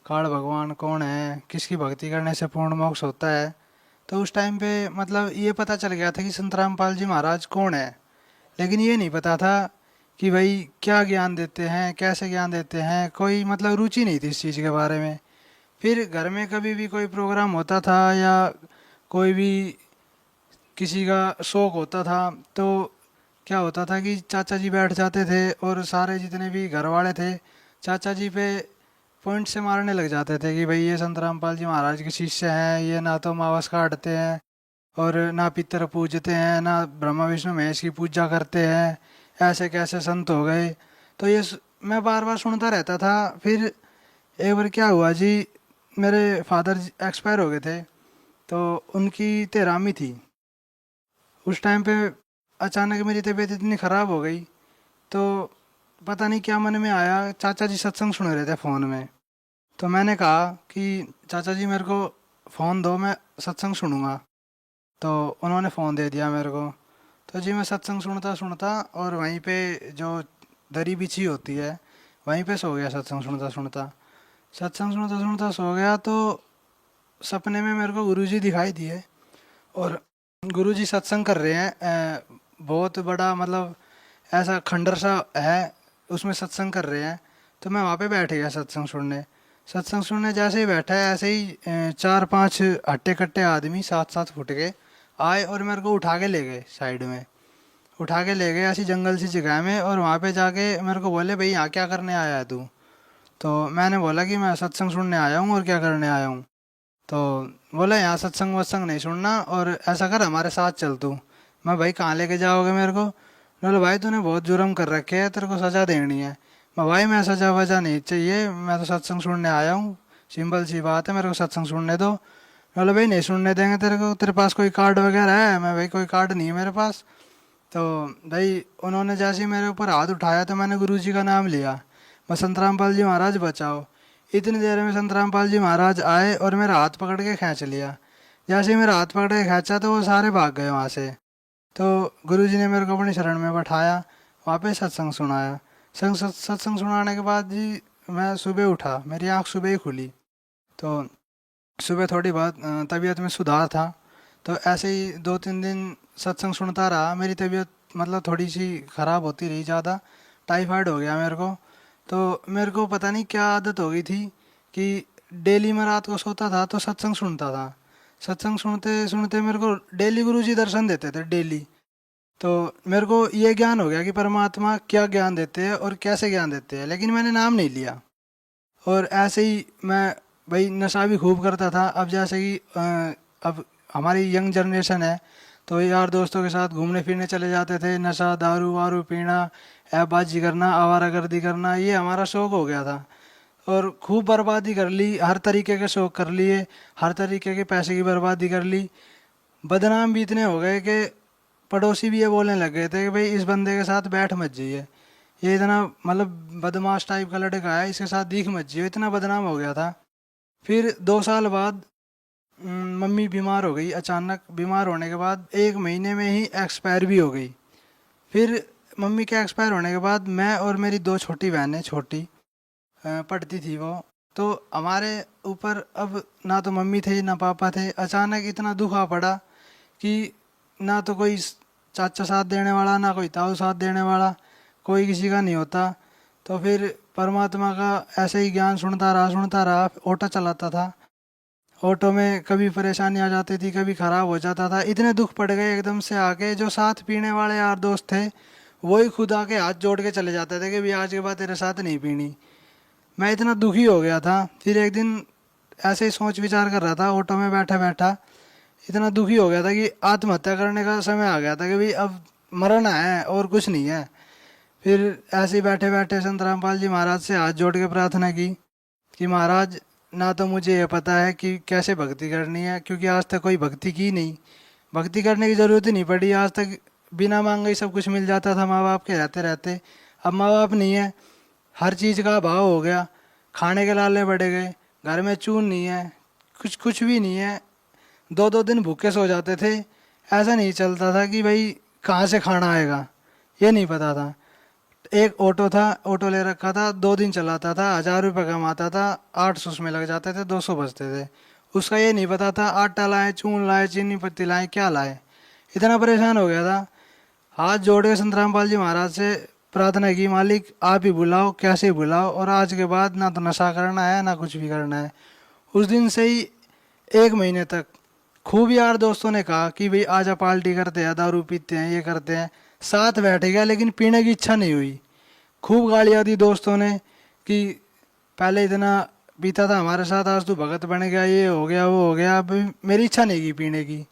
काल भगवान कौन है, किसकी भक्ति करने से पूर्ण मोक्ष होता है। तो उस टाइम पे मतलब ये पता चल गया था कि संत रामपाल जी महाराज कौन है, लेकिन ये नहीं पता था कि भाई क्या ज्ञान देते हैं, कैसे ज्ञान देते हैं। कोई मतलब रुचि नहीं थी इस चीज़ के बारे में। फिर घर में कभी भी कोई प्रोग्राम होता था या कोई भी किसी का शौक होता था, तो क्या होता था कि चाचा जी बैठ जाते थे और सारे जितने भी घर वाले थे चाचा जी पे पॉइंट से मारने लग जाते थे कि भाई ये संत रामपाल जी महाराज के शिष्य हैं, ये ना तो मावस काटते हैं और ना पितर पूजते हैं, ना ब्रह्मा विष्णु महेश की पूजा करते हैं, ऐसे कैसे संत हो गए। तो ये मैं बार बार सुनता रहता था। फिर एक बार क्या हुआ जी, मेरे फादर एक्सपायर हो गए थे, तो उनकी 13वीं थी। उस टाइम पे अचानक मेरी तबीयत इतनी ख़राब हो गई, तो पता नहीं क्या मन में आया, चाचा जी सत्संग सुन रहे थे फ़ोन में। तो मैंने कहा कि चाचा जी मेरे को फ़ोन दो, मैं सत्संग सुनूंगा। तो उन्होंने फ़ोन दे दिया मेरे को। तो जी मैं सत्संग सुनता सुनता और वहीं पे जो दरी बिछी होती है वहीं पे सो गया। सत्संग सुनता सुनता सो गया। तो सपने में मेरे को गुरुजी दिखाई दिए और गुरुजी सत्संग कर रहे हैं। बहुत बड़ा मतलब ऐसा खंडर सा है, उसमें सत्संग कर रहे हैं। तो मैं वहाँ पे बैठ गया सत्संग सुनने। जैसे ही बैठा है ऐसे ही 4-5 हट्टे कट्टे आदमी 7-7 फुट के आए और मेरे को उठा के ले गए, साइड में उठा के ले गए ऐसी जंगल सी जगह में। और वहाँ पे जाके मेरे को बोले, भाई यहाँ क्या करने आया है तू? तो मैंने बोला कि मैं सत्संग सुनने आया हूँ और क्या करने आया हूँ। तो बोला यहाँ सत्संग वत्संग नहीं सुनना और ऐसा कर हमारे साथ चल तू। मैं भाई कहाँ लेके जाओगे मेरे को? बोले भाई तूने बहुत जुर्म कर रखे है, तेरे को सज़ा देनी है। मैं भाई मैं सज़ा वज़ा नहीं चाहिए, मैं तो सत्संग सुनने आया हूँ, सिंपल सी बात है, मेरे को सत्संग सुनने दो। बोले भाई नहीं सुनने देंगे तेरे को, तेरे पास कोई कार्ड वगैरह है? मैं भाई कोई कार्ड नहीं है मेरे पास। तो भाई उन्होंने जैसे ही मेरे ऊपर हाथ उठाया तो मैंने गुरुजी का नाम लिया, बसंत रामपाल जी महाराज बचाओ। इतनी देर में संत रामपाल जी महाराज आए और मेरा हाथ पकड़ के खींच लिया। जैसे ही मेरा हाथ पकड़ के खींचा तो वो सारे भाग गए वहाँ से। तो गुरुजी ने मेरे को अपनी शरण में बैठाया, वहाँ पे सत्संग सुनाया। सत्संग सुनाने के बाद जी मैं सुबह उठा, मेरी आँख सुबह ही खुली। तो सुबह थोड़ी बहुत तबीयत में सुधार था। तो ऐसे ही 2-3 दिन सत्संग सुनता रहा, मेरी तबीयत मतलब थोड़ी सी ख़राब होती रही ज़्यादा, टाइफाइड हो गया मेरे को। तो मेरे को पता नहीं क्या आदत हो गई थी कि डेली मैं रात को सोता था तो सत्संग सुनता था। सत्संग सुनते सुनते मेरे को डेली गुरुजी दर्शन देते थे, डेली। तो मेरे को ये ज्ञान हो गया कि परमात्मा क्या ज्ञान देते हैं और कैसे ज्ञान देते हैं, लेकिन मैंने नाम नहीं लिया। और ऐसे ही मैं भाई नशा भी खूब करता था। अब जैसे कि अब हमारी यंग जनरेशन है तो यार दोस्तों के साथ घूमने फिरने चले जाते थे, नशा दारू वारू पीना, ऐपबाजी करना, आवारागर्दी करना, ये हमारा शौक़ हो गया था। और खूब बर्बादी कर ली, हर तरीके के शौक़ कर लिए, हर तरीके के पैसे की बर्बादी कर ली। बदनाम भी इतने हो गए कि पड़ोसी भी ये बोलने लग गए थे कि भाई इस बंदे के साथ बैठ मत जाइए, ये इतना मतलब बदमाश टाइप का लड़का है, इसके साथ दिख मत जाइए। इतना बदनाम हो गया था। फिर 2 साल बाद मम्मी बीमार हो गई अचानक। बीमार होने के बाद 1 महीने में ही एक्सपायर भी हो गई। फिर मम्मी के एक्सपायर होने के बाद मैं और मेरी 2 छोटी बहनें, छोटी पढ़ती थी वो, तो हमारे ऊपर अब ना तो मम्मी थे ना पापा थे। अचानक इतना दुख आ पड़ा कि ना तो कोई चाचा साथ देने वाला, ना कोई ताऊ साथ देने वाला, कोई किसी का नहीं होता। तो फिर परमात्मा का ऐसे ही ज्ञान सुनता रहा। ऑटो चलाता था, ऑटो में कभी परेशानी आ जाती थी, कभी ख़राब हो जाता था। इतने दुख पड़ गए एकदम से आके, जो साथ पीने वाले यार दोस्त थे वही खुद आके हाथ जोड़ के चले जाते थे कि भाई आज के बाद तेरे साथ नहीं पीनी। मैं इतना दुखी हो गया था। फिर एक दिन ऐसे ही सोच विचार कर रहा था, ऑटो में बैठा बैठा इतना दुखी हो गया था कि आत्महत्या करने का समय आ गया था कि भाई अब मरना है और कुछ नहीं है। फिर ऐसे ही बैठे बैठे संत रामपाल जी महाराज से हाथ जोड़ के प्रार्थना की कि महाराज ना तो मुझे ये पता है कि कैसे भक्ति करनी है, क्योंकि आज तक कोई भक्ति की नहीं, भक्ति करने की ज़रूरत ही नहीं पड़ी। आज तक बिना मांगे ही सब कुछ मिल जाता था माँ बाप के रहते रहते। अब माँ बाप नहीं है, हर चीज़ का अभाव हो गया, खाने के लाले बढ़े गए, घर में चून नहीं है, कुछ भी नहीं है। 2-2 दिन भूखे सो जाते थे। ऐसा नहीं चलता था कि भाई कहाँ से खाना आएगा, ये नहीं पता था। एक ऑटो था, ऑटो ले रखा था, 2 दिन चलाता था, 1000 रुपये कमाता था, 800 उसमें लग जाते थे, 200 बचते थे। उसका ये नहीं पता था आटा लाए, चून लाए, चीनी पत्ती लाए, क्या लाए। इतना परेशान हो गया था। हाथ जोड़ के संत रामपाल जी महाराज से प्रार्थना की, मालिक आप ही बुलाओ, कैसे बुलाओ, और आज के बाद ना तो नशा करना है ना कुछ भी करना है। उस दिन से ही 1 महीने तक खूब यार दोस्तों ने कहा कि भाई आजा पार्टी करते हैं, दारू पीते हैं, ये करते हैं। साथ बैठ गया लेकिन पीने की इच्छा नहीं हुई। खूब गालियाँ दी दोस्तों ने कि पहले इतना पीता था हमारे साथ, आज तू भगत बन गया, ये हो गया वो हो गया। अब मेरी इच्छा नहीं की पीने की।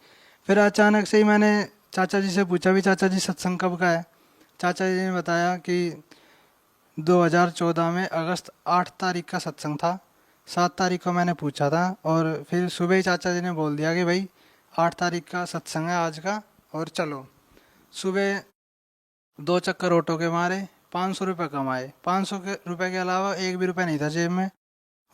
फिर अचानक से ही मैंने चाचा जी से पूछा भी चाचा जी सत्संग कब का है। चाचा जी ने बताया कि 2014 में अगस्त 8 तारीख का सत्संग था। 7 तारीख को मैंने पूछा था और फिर सुबह ही चाचा जी ने बोल दिया कि भाई 8 तारीख का सत्संग है आज का और चलो। सुबह 2 चक्कर ऑटो के मारे, 500 रुपये कमाए। 500 रुपये के अलावा 1 भी रुपये नहीं था जेब में।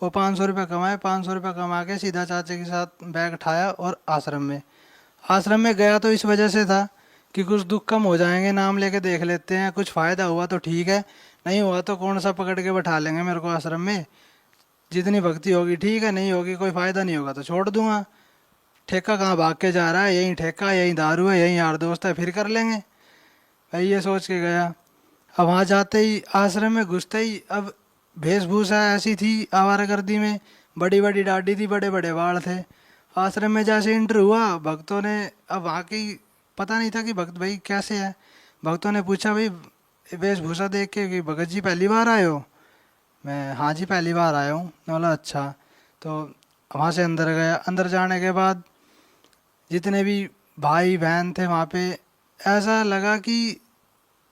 वो 500 रुपये कमाए। 500 रुपये कमा के सीधा चाचा के साथ बैग उठाया और आश्रम में गया तो इस वजह से था कि कुछ दुख कम हो जाएंगे, नाम लेके देख लेते हैं, कुछ फ़ायदा हुआ तो ठीक है, नहीं हुआ तो कौन सा पकड़ के बैठा लेंगे मेरे को आश्रम में। जितनी भक्ति होगी ठीक है, नहीं होगी कोई फ़ायदा नहीं होगा तो छोड़ दूंगा। ठेका कहाँ भाग के जा रहा है, यहीं ठेका, यहीं दारू है, यहीं यार दोस्त है, फिर कर लेंगे भाई, ये सोच के गया। अब वहाँ जाते ही, आश्रम में घुसते ही, अब वेशभूषा ऐसी थी आवारागर्दी में, बड़ी बड़ी दाढ़ी थी, बड़े बड़े बाल थे। आश्रम में जैसे इंटर हुआ भक्तों ने, अब वहाँ की पता नहीं था कि भक्त भाई कैसे है। भक्तों ने पूछा भाई वेशभूषा देख के कि भगत जी पहली बार आए हो? मैं हाँ जी पहली बार आया हूँ। बोला अच्छा। तो वहाँ से अंदर गया। अंदर जाने के बाद जितने भी भाई बहन थे वहाँ पे, ऐसा लगा कि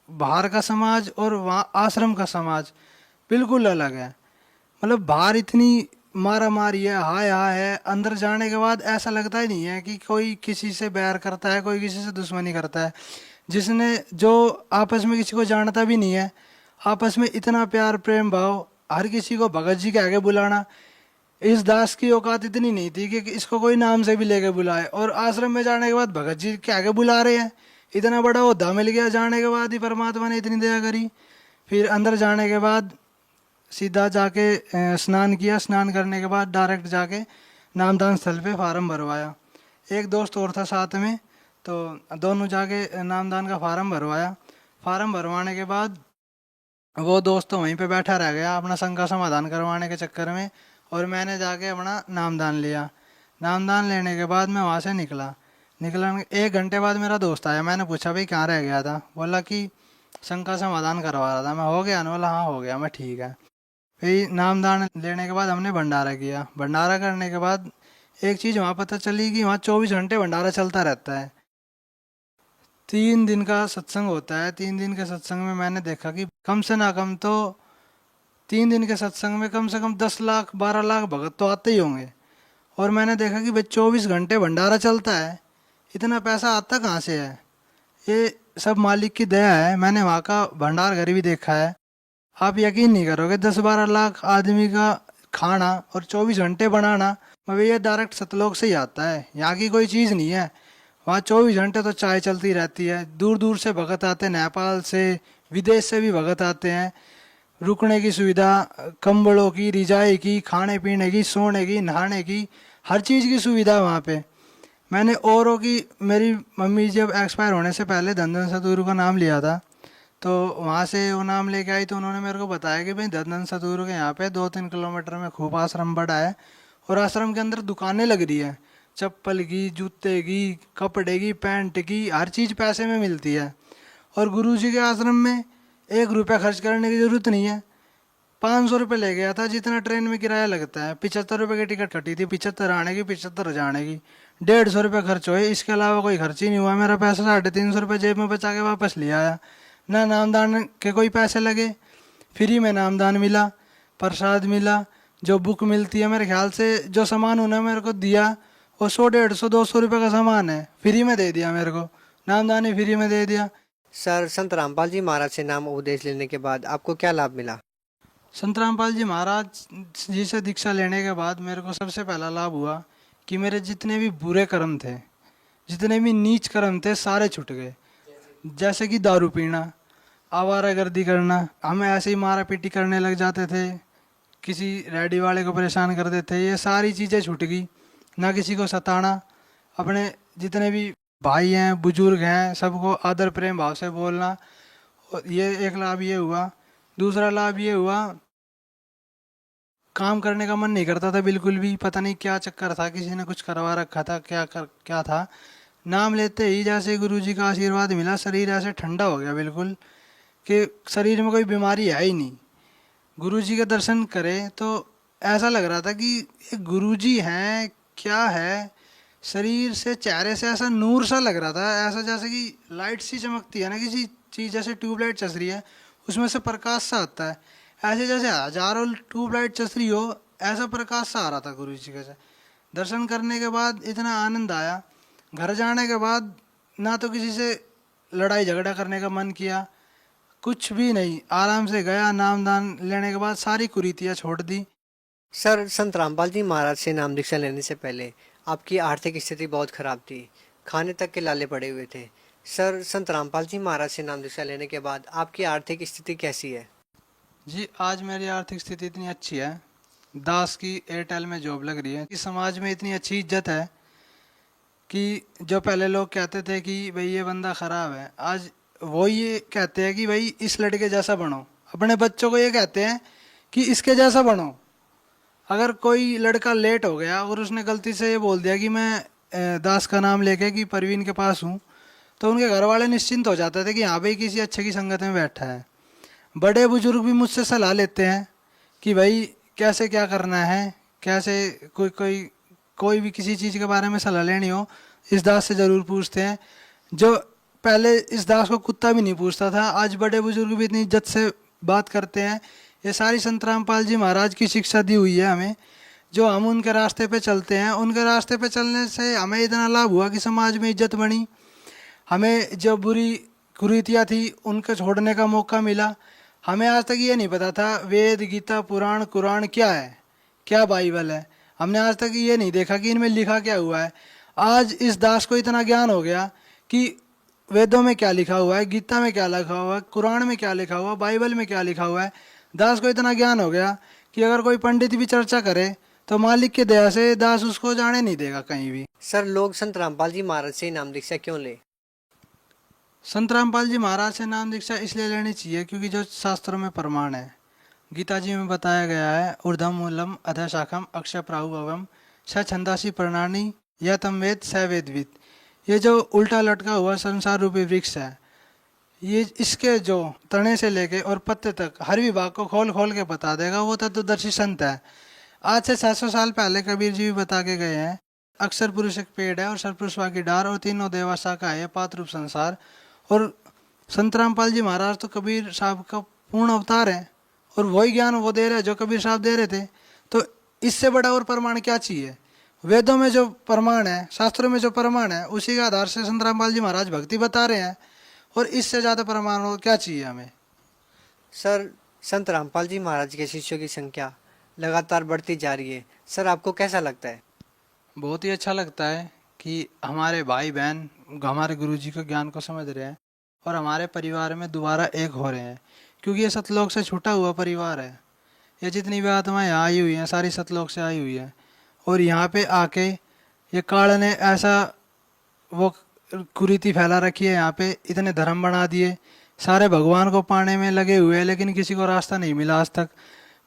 बाहर का समाज और वहाँ आश्रम का समाज बिल्कुल अलग है। मतलब बाहर इतनी मारा मारी है, हाय हाय है। अंदर जाने के बाद ऐसा लगता ही नहीं है कि कोई किसी से बैर करता है, कोई किसी से दुश्मनी करता है। जिसने जो आपस में किसी को जानता भी नहीं है, आपस में इतना प्यार प्रेम भाव, हर किसी को भगत जी के आगे बुलाना। इस दास की औकात इतनी नहीं थी कि इसको कोई नाम से भी लेके बुलाए, और आश्रम में जाने के बाद भगत जी के आगे बुला रहे हैं। इतना बड़ा ओहदा मिल गया, जाने के बाद ही परमात्मा ने इतनी दया करी। फिर अंदर जाने के बाद सीधा जाके स्नान किया। स्नान करने के बाद डायरेक्ट जाके नामदान स्थल पे फार्म भरवाया। एक दोस्त और था साथ में, तो दोनों जाके नामदान का फार्म भरवाया। फार्म भरवाने के बाद वो दोस्त तो वहीं पे बैठा रह गया अपना शंका समाधान करवाने के चक्कर में, और मैंने जाके अपना नामदान लिया। नामदान लेने के बाद मैं वहाँ से निकला। 1 घंटे बाद मेरा दोस्त आया। मैंने पूछा भाई कहाँ रह गया था? बोला कि शंका समाधान करवा रहा था। मैं हो गया ना? बोला हाँ हो गया। मैं ठीक है। फिर नामदान लेने के बाद हमने भंडारा किया। भंडारा करने के बाद एक चीज़ वहाँ पता चली कि वहाँ 24 घंटे भंडारा चलता रहता है। 3 दिन का सत्संग होता है। 3 दिन के सत्संग में मैंने देखा कि कम से ना कम तो 3 दिन के सत्संग में कम से कम 10 लाख 12 लाख भगत तो आते ही होंगे। और मैंने देखा कि भाई 24 घंटे भंडारा चलता है, इतना पैसा आता कहाँ से है? ये सब मालिक की दया है। मैंने वहाँ का भंडार घर भी देखा है। आप यकीन नहीं करोगे, 10-12 लाख आदमी का खाना और 24 घंटे बनाना, भैया डायरेक्ट सतलोक से ही आता है। यहाँ की कोई चीज़ नहीं है। वहाँ 24 घंटे तो चाय चलती रहती है। दूर दूर से भगत आते हैं, नेपाल से विदेश से भी भगत आते हैं। रुकने की सुविधा, कंबलों की, रिजाई की, खाने पीने की, सोने की, नहाने की, हर चीज़ की सुविधा वहाँ पे। मैंने औरों की, मेरी मम्मी जब एक्सपायर होने से पहले धन सतगुरु का नाम लिया था, तो वहाँ से वो नाम लेके आई, तो उन्होंने मेरे को बताया कि भाई धन सतगुरु के यहाँ पे 2-3 किलोमीटर में खूब आश्रम बड़ा है, और आश्रम के अंदर दुकानें लग रही है, चप्पल की, जूते की, कपड़े की, पैंट की, हर चीज़ पैसे में मिलती है। और गुरु जी के आश्रम में 1 रुपया खर्च करने की ज़रूरत नहीं है। 500 रुपये ले गया था, जितना ट्रेन में किराया लगता है। 75 रुपये की टिकट कटी थी, 75 आने की, 75 जाने की। 150 रुपये खर्च हुए, इसके अलावा कोई खर्च ही नहीं हुआ। मेरा पैसा 350 रुपये जेब में बचा के वापस ले आया। ना नामदान के कोई पैसे लगे, फ्री में नामदान मिला, प्रसाद मिला, जो बुक मिलती है। मेरे ख्याल से जो सामान उन्होंने मेरे को दिया वो 100, 150, 200 रुपये का सामान है, फ्री में दे दिया मेरे को। नामदान ही फ्री में दे दिया। सर, संत रामपाल जी महाराज से नाम उपदेश लेने के बाद आपको क्या लाभ मिला? संत रामपाल जी महाराज जी से दीक्षा लेने के बाद मेरे को सबसे पहला लाभ हुआ कि मेरे जितने भी बुरे कर्म थे, जितने भी नीच कर्म थे, सारे छूट गए। जैसे कि दारू पीना, आवारागर्दी करना, हम ऐसे ही मारा पीटी करने लग जाते थे, किसी रेडी वाले को परेशान कर देते, ये सारी चीज़ें छूट गई। ना किसी को सताना, अपने जितने भी भाई हैं, बुजुर्ग हैं, सबको आदर प्रेम भाव से बोलना। ये एक लाभ ये हुआ। दूसरा लाभ ये हुआ, काम करने का मन नहीं करता था बिल्कुल भी। पता नहीं क्या चक्कर था, किसी ने कुछ करवा रखा था, क्या था। नाम लेते ही जैसे गुरु जी का आशीर्वाद मिला, शरीर ऐसे ठंडा हो गया बिल्कुल कि शरीर में कोई बीमारी है ही नहीं। गुरु जी के दर्शन करे तो ऐसा लग रहा था कि ये गुरु जी हैं, क्या है। शरीर से, चेहरे से ऐसा नूर सा लग रहा था, ऐसा जैसे कि लाइट सी चमकती है ना, किसी चीज़ जैसे ट्यूबलाइट चस रही है, उसमें से प्रकाश सा आता है। ऐसे जैसे हजारों ट्यूबलाइट चस रही हो, ऐसा प्रकाश सा आ रहा था गुरु जी के से। दर्शन करने के बाद इतना आनंद आया। घर जाने के बाद ना तो किसी से लड़ाई झगड़ा करने का मन किया, कुछ भी नहीं, आराम से गया। नामदान लेने के बाद सारी कुरीतियाँ छोड़ दी। सर, संत रामपाल जी महाराज से नाम दीक्षा लेने से पहले आपकी आर्थिक स्थिति बहुत खराब थी, खाने तक के लाले पड़े हुए थे। सर, संत रामपाल जी महाराज से नाम दीक्षा लेने के बाद आपकी आर्थिक स्थिति कैसी है? जी, आज मेरी आर्थिक स्थिति इतनी अच्छी है, दास की एयरटेल में जॉब लग रही है, कि समाज में इतनी अच्छी इज्जत है कि जो पहले लोग कहते थे कि भाई ये बंदा ख़राब है, आज वो ये कहते हैं कि भाई इस लड़के जैसा बनो। अपने बच्चों को ये कहते हैं कि इसके जैसा बनो। अगर कोई लड़का लेट हो गया और उसने गलती से ये बोल दिया कि मैं दास का नाम लेके कि परवीन के पास हूँ, तो उनके घर वाले निश्चिंत हो जाते थे कि हाँ भाई किसी अच्छे की संगत में बैठा है। बड़े बुजुर्ग भी मुझसे सलाह लेते हैं कि भाई कैसे क्या करना है, कैसे कोई भी किसी चीज़ के बारे में सलाह लेनी हो, इस दास से ज़रूर पूछते हैं। जो पहले इस दास को कुत्ता भी नहीं पूछता था, आज बड़े बुजुर्ग भी इतनी इज्जत से बात करते हैं। ये सारी संत रामपाल जी महाराज की शिक्षा दी हुई है हमें। जो हम उनके रास्ते पे चलते हैं, उनके रास्ते पे चलने से हमें इतना लाभ हुआ कि समाज में इज्जत बनी, हमें जो बुरी कुरीतियाँ थी उनको छोड़ने का मौका मिला। हमें आज तक ये नहीं पता था वेद, गीता, पुराण, कुरान क्या है, क्या बाइबल है। हमने आज तक ये नहीं देखा कि इनमें लिखा क्या हुआ है। आज इस दास को इतना ज्ञान हो गया कि वेदों में क्या लिखा हुआ है, गीता में क्या लिखा हुआ है, कुरान में क्या लिखा हुआ है, बाइबल में क्या लिखा हुआ है। दास को इतना ज्ञान हो गया कि अगर कोई पंडित भी चर्चा करे तो मालिक की दया से दास उसको जाने नहीं देगा कहीं भी। सर, लोग संत रामपाल जी महाराज से नाम दीक्षा क्यों ले? संत रामपाल जी महाराज से नाम दीक्षा इसलिए लेनी चाहिए क्योंकि जो शास्त्रों में प्रमाण है, गीता जी में बताया गया है, ऊर्ध्वम मूलम अधः शाखम अक्षय प्राहुभवम स छंदासी प्रणानी या तम वेद स वेदविद। ये जो उल्टा लटका हुआ संसार रूपी वृक्ष है, ये इसके जो तने से लेके और पत्ते तक हर विभाग को खोल खोल के बता देगा, वो तत्वदर्शी संत है। आज से 700 साल पहले कबीर जी भी बता के गए हैं, अक्षर पुरुष एक पेड़ है और सरपुरुषवा की डार और तीनों देवा शाखा है पात रूप संसार। और संत रामपाल जी महाराज तो कबीर साहब का पूर्ण अवतार है और वही ज्ञान वो दे रहे हैं जो कबीर साहब दे रहे थे। तो इससे बड़ा और प्रमाण क्या चाहिए? वेदों में जो प्रमाण है, शास्त्रों में जो प्रमाण है, उसी के आधार से संत रामपाल जी महाराज भक्ति बता रहे हैं और इससे ज़्यादा प्रमाण और क्या चाहिए हमें। सर, संत रामपाल जी महाराज के शिष्यों की संख्या लगातार बढ़ती जा रही है। सर, आपको कैसा लगता है? बहुत ही अच्छा लगता है कि हमारे भाई बहन हमारे गुरुजी के ज्ञान को समझ रहे हैं और हमारे परिवार में दोबारा एक हो रहे हैं, क्योंकि ये सतलोक से छूटा हुआ परिवार है। ये जितनी भी आत्माएं यहाँ आई हुई हैं सारी सतलोक से आई हुई है और यहाँ पे आके ये काल ने ऐसा वो कुरीति फैला रखी है, यहाँ पे इतने धर्म बना दिए, सारे भगवान को पाने में लगे हुए हैं लेकिन किसी को रास्ता नहीं मिला आज तक।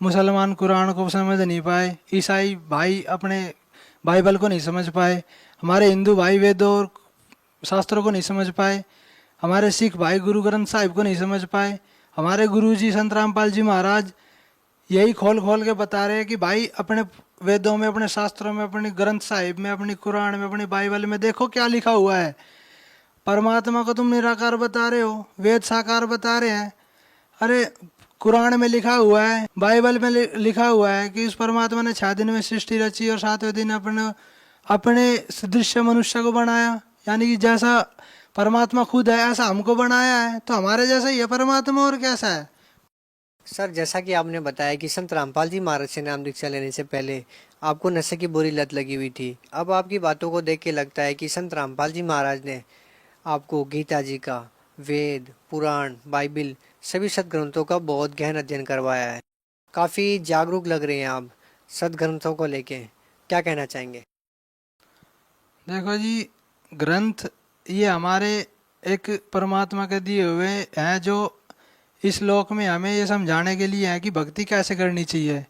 मुसलमान कुरान को समझ नहीं पाए, ईसाई भाई अपने बाइबल को नहीं समझ पाए, हमारे हिंदू भाई वेदों और शास्त्रों को नहीं समझ पाए, हमारे सिख भाई गुरु ग्रंथ साहिब को नहीं समझ पाए। हमारे गुरुजी संत रामपाल जी महाराज यही खोल खोल के बता रहे हैं कि भाई अपने वेदों में, अपने शास्त्रों में, अपने ग्रंथ साहिब में, अपनी कुरान में, अपनी बाइबल में देखो क्या लिखा हुआ है। परमात्मा को तुम निराकार बता रहे हो, वेद साकार बता रहे हैं। अरे कुरान में लिखा हुआ है, बाइबल में लिखा हुआ है कि उस परमात्मा ने 6 दिन में सृष्टि रची और 7वें दिन अपने सदृश मनुष्य को बनाया, यानी कि जैसा परमात्मा खुद है ऐसा हमको बनाया है, तो हमारे जैसा ही है परमात्मा और कैसा है। सर, जैसा कि आपने बताया कि संत रामपाल जी महाराज से नाम दीक्षा लेने से पहले आपको नशे की बुरी लत लगी हुई थी। अब आपकी बातों को देख के लगता है कि संत रामपाल जी महाराज ने आपको गीता जी का, वेद, पुराण, बाइबिल सभी सदग्रंथों का बहुत गहन अध्ययन करवाया है। काफ़ी जागरूक लग रहे हैं आप सदग्रंथों को लेके, क्या कहना चाहेंगे? देखो जी, ग्रंथ ये हमारे एक परमात्मा के दिए हुए हैं जो इस लोक में हमें ये समझाने के लिए है कि भक्ति कैसे करनी चाहिए।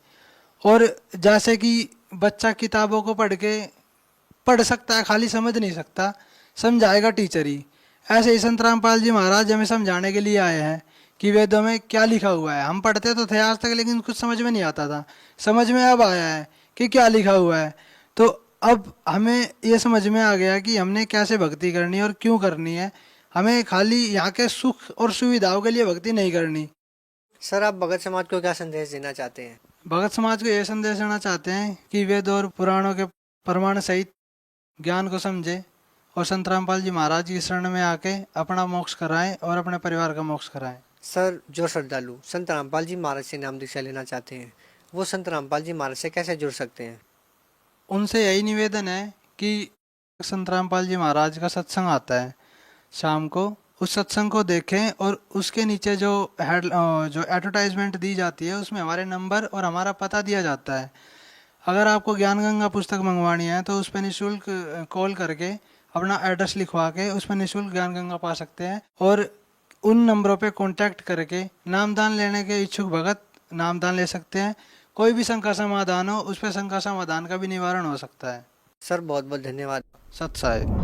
और जैसे कि बच्चा किताबों को पढ़ सकता है, खाली समझ नहीं सकता, समझाएगा टीचर ही, ऐसे ही संत रामपाल जी महाराज हमें समझाने के लिए आए हैं कि वेदों में क्या लिखा हुआ है। हम पढ़ते तो थे आज तक लेकिन कुछ समझ में नहीं आता था, समझ में अब आया है कि क्या लिखा हुआ है। तो अब हमें ये समझ में आ गया कि हमने कैसे भक्ति करनी है और क्यों करनी है। हमें खाली यहाँ के सुख और सुविधाओं के लिए भक्ति नहीं करनी। सर, आप भगत समाज को क्या संदेश देना चाहते हैं? भगत समाज को ये संदेश देना चाहते हैं कि वेद और पुराणों के प्रमाण सहित ज्ञान को समझे और संत रामपाल जी महाराज की शरण में आके अपना मोक्ष कराएं और अपने परिवार का मोक्ष कराएं। सर, जो श्रद्धालु संत रामपाल जी महाराज से नाम दीक्षा लेना चाहते हैं वो संत रामपाल जी महाराज से कैसे जुड़ सकते हैं? उनसे यही निवेदन है कि संत रामपाल जी महाराज का सत्संग आता है शाम को, उस सत्संग को देखें और उसके नीचे जो एडवर्टाइजमेंट दी जाती है उसमें हमारे नंबर और हमारा पता दिया जाता है। अगर आपको ज्ञान गंगा पुस्तक मंगवानी है तो उस पर निःशुल्क कॉल करके अपना एड्रेस लिखवा के उस पर निःशुल्क ज्ञान गंगा पा सकते हैं। और उन नंबरों पे कांटेक्ट करके नामदान लेने के इच्छुक भगत नामदान ले सकते हैं। कोई भी शंका समाधान हो उस पर शंका समाधान का भी निवारण हो सकता है। सर, बहुत बहुत धन्यवाद। सत साहिब।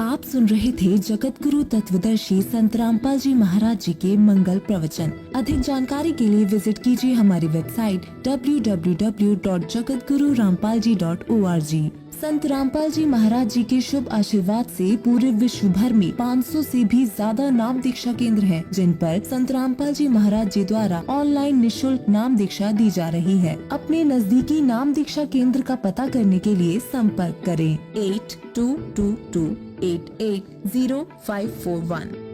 आप सुन रहे थे जगत गुरु तत्वदर्शी संत रामपाल जी महाराज जी के मंगल प्रवचन। अधिक जानकारी के लिए विजिट कीजिए हमारी वेबसाइट www.jagatgururampalji.org। संत रामपाल जी महाराज जी के शुभ आशीर्वाद से पूरे विश्व भर में 500 से भी ज्यादा नाम दीक्षा केंद्र हैं, जिन पर संत रामपाल जी महाराज जी द्वारा ऑनलाइन निशुल्क नाम दीक्षा दी जा रही है। अपने नजदीकी नाम दीक्षा केंद्र का पता करने के लिए संपर्क करें 8222880541।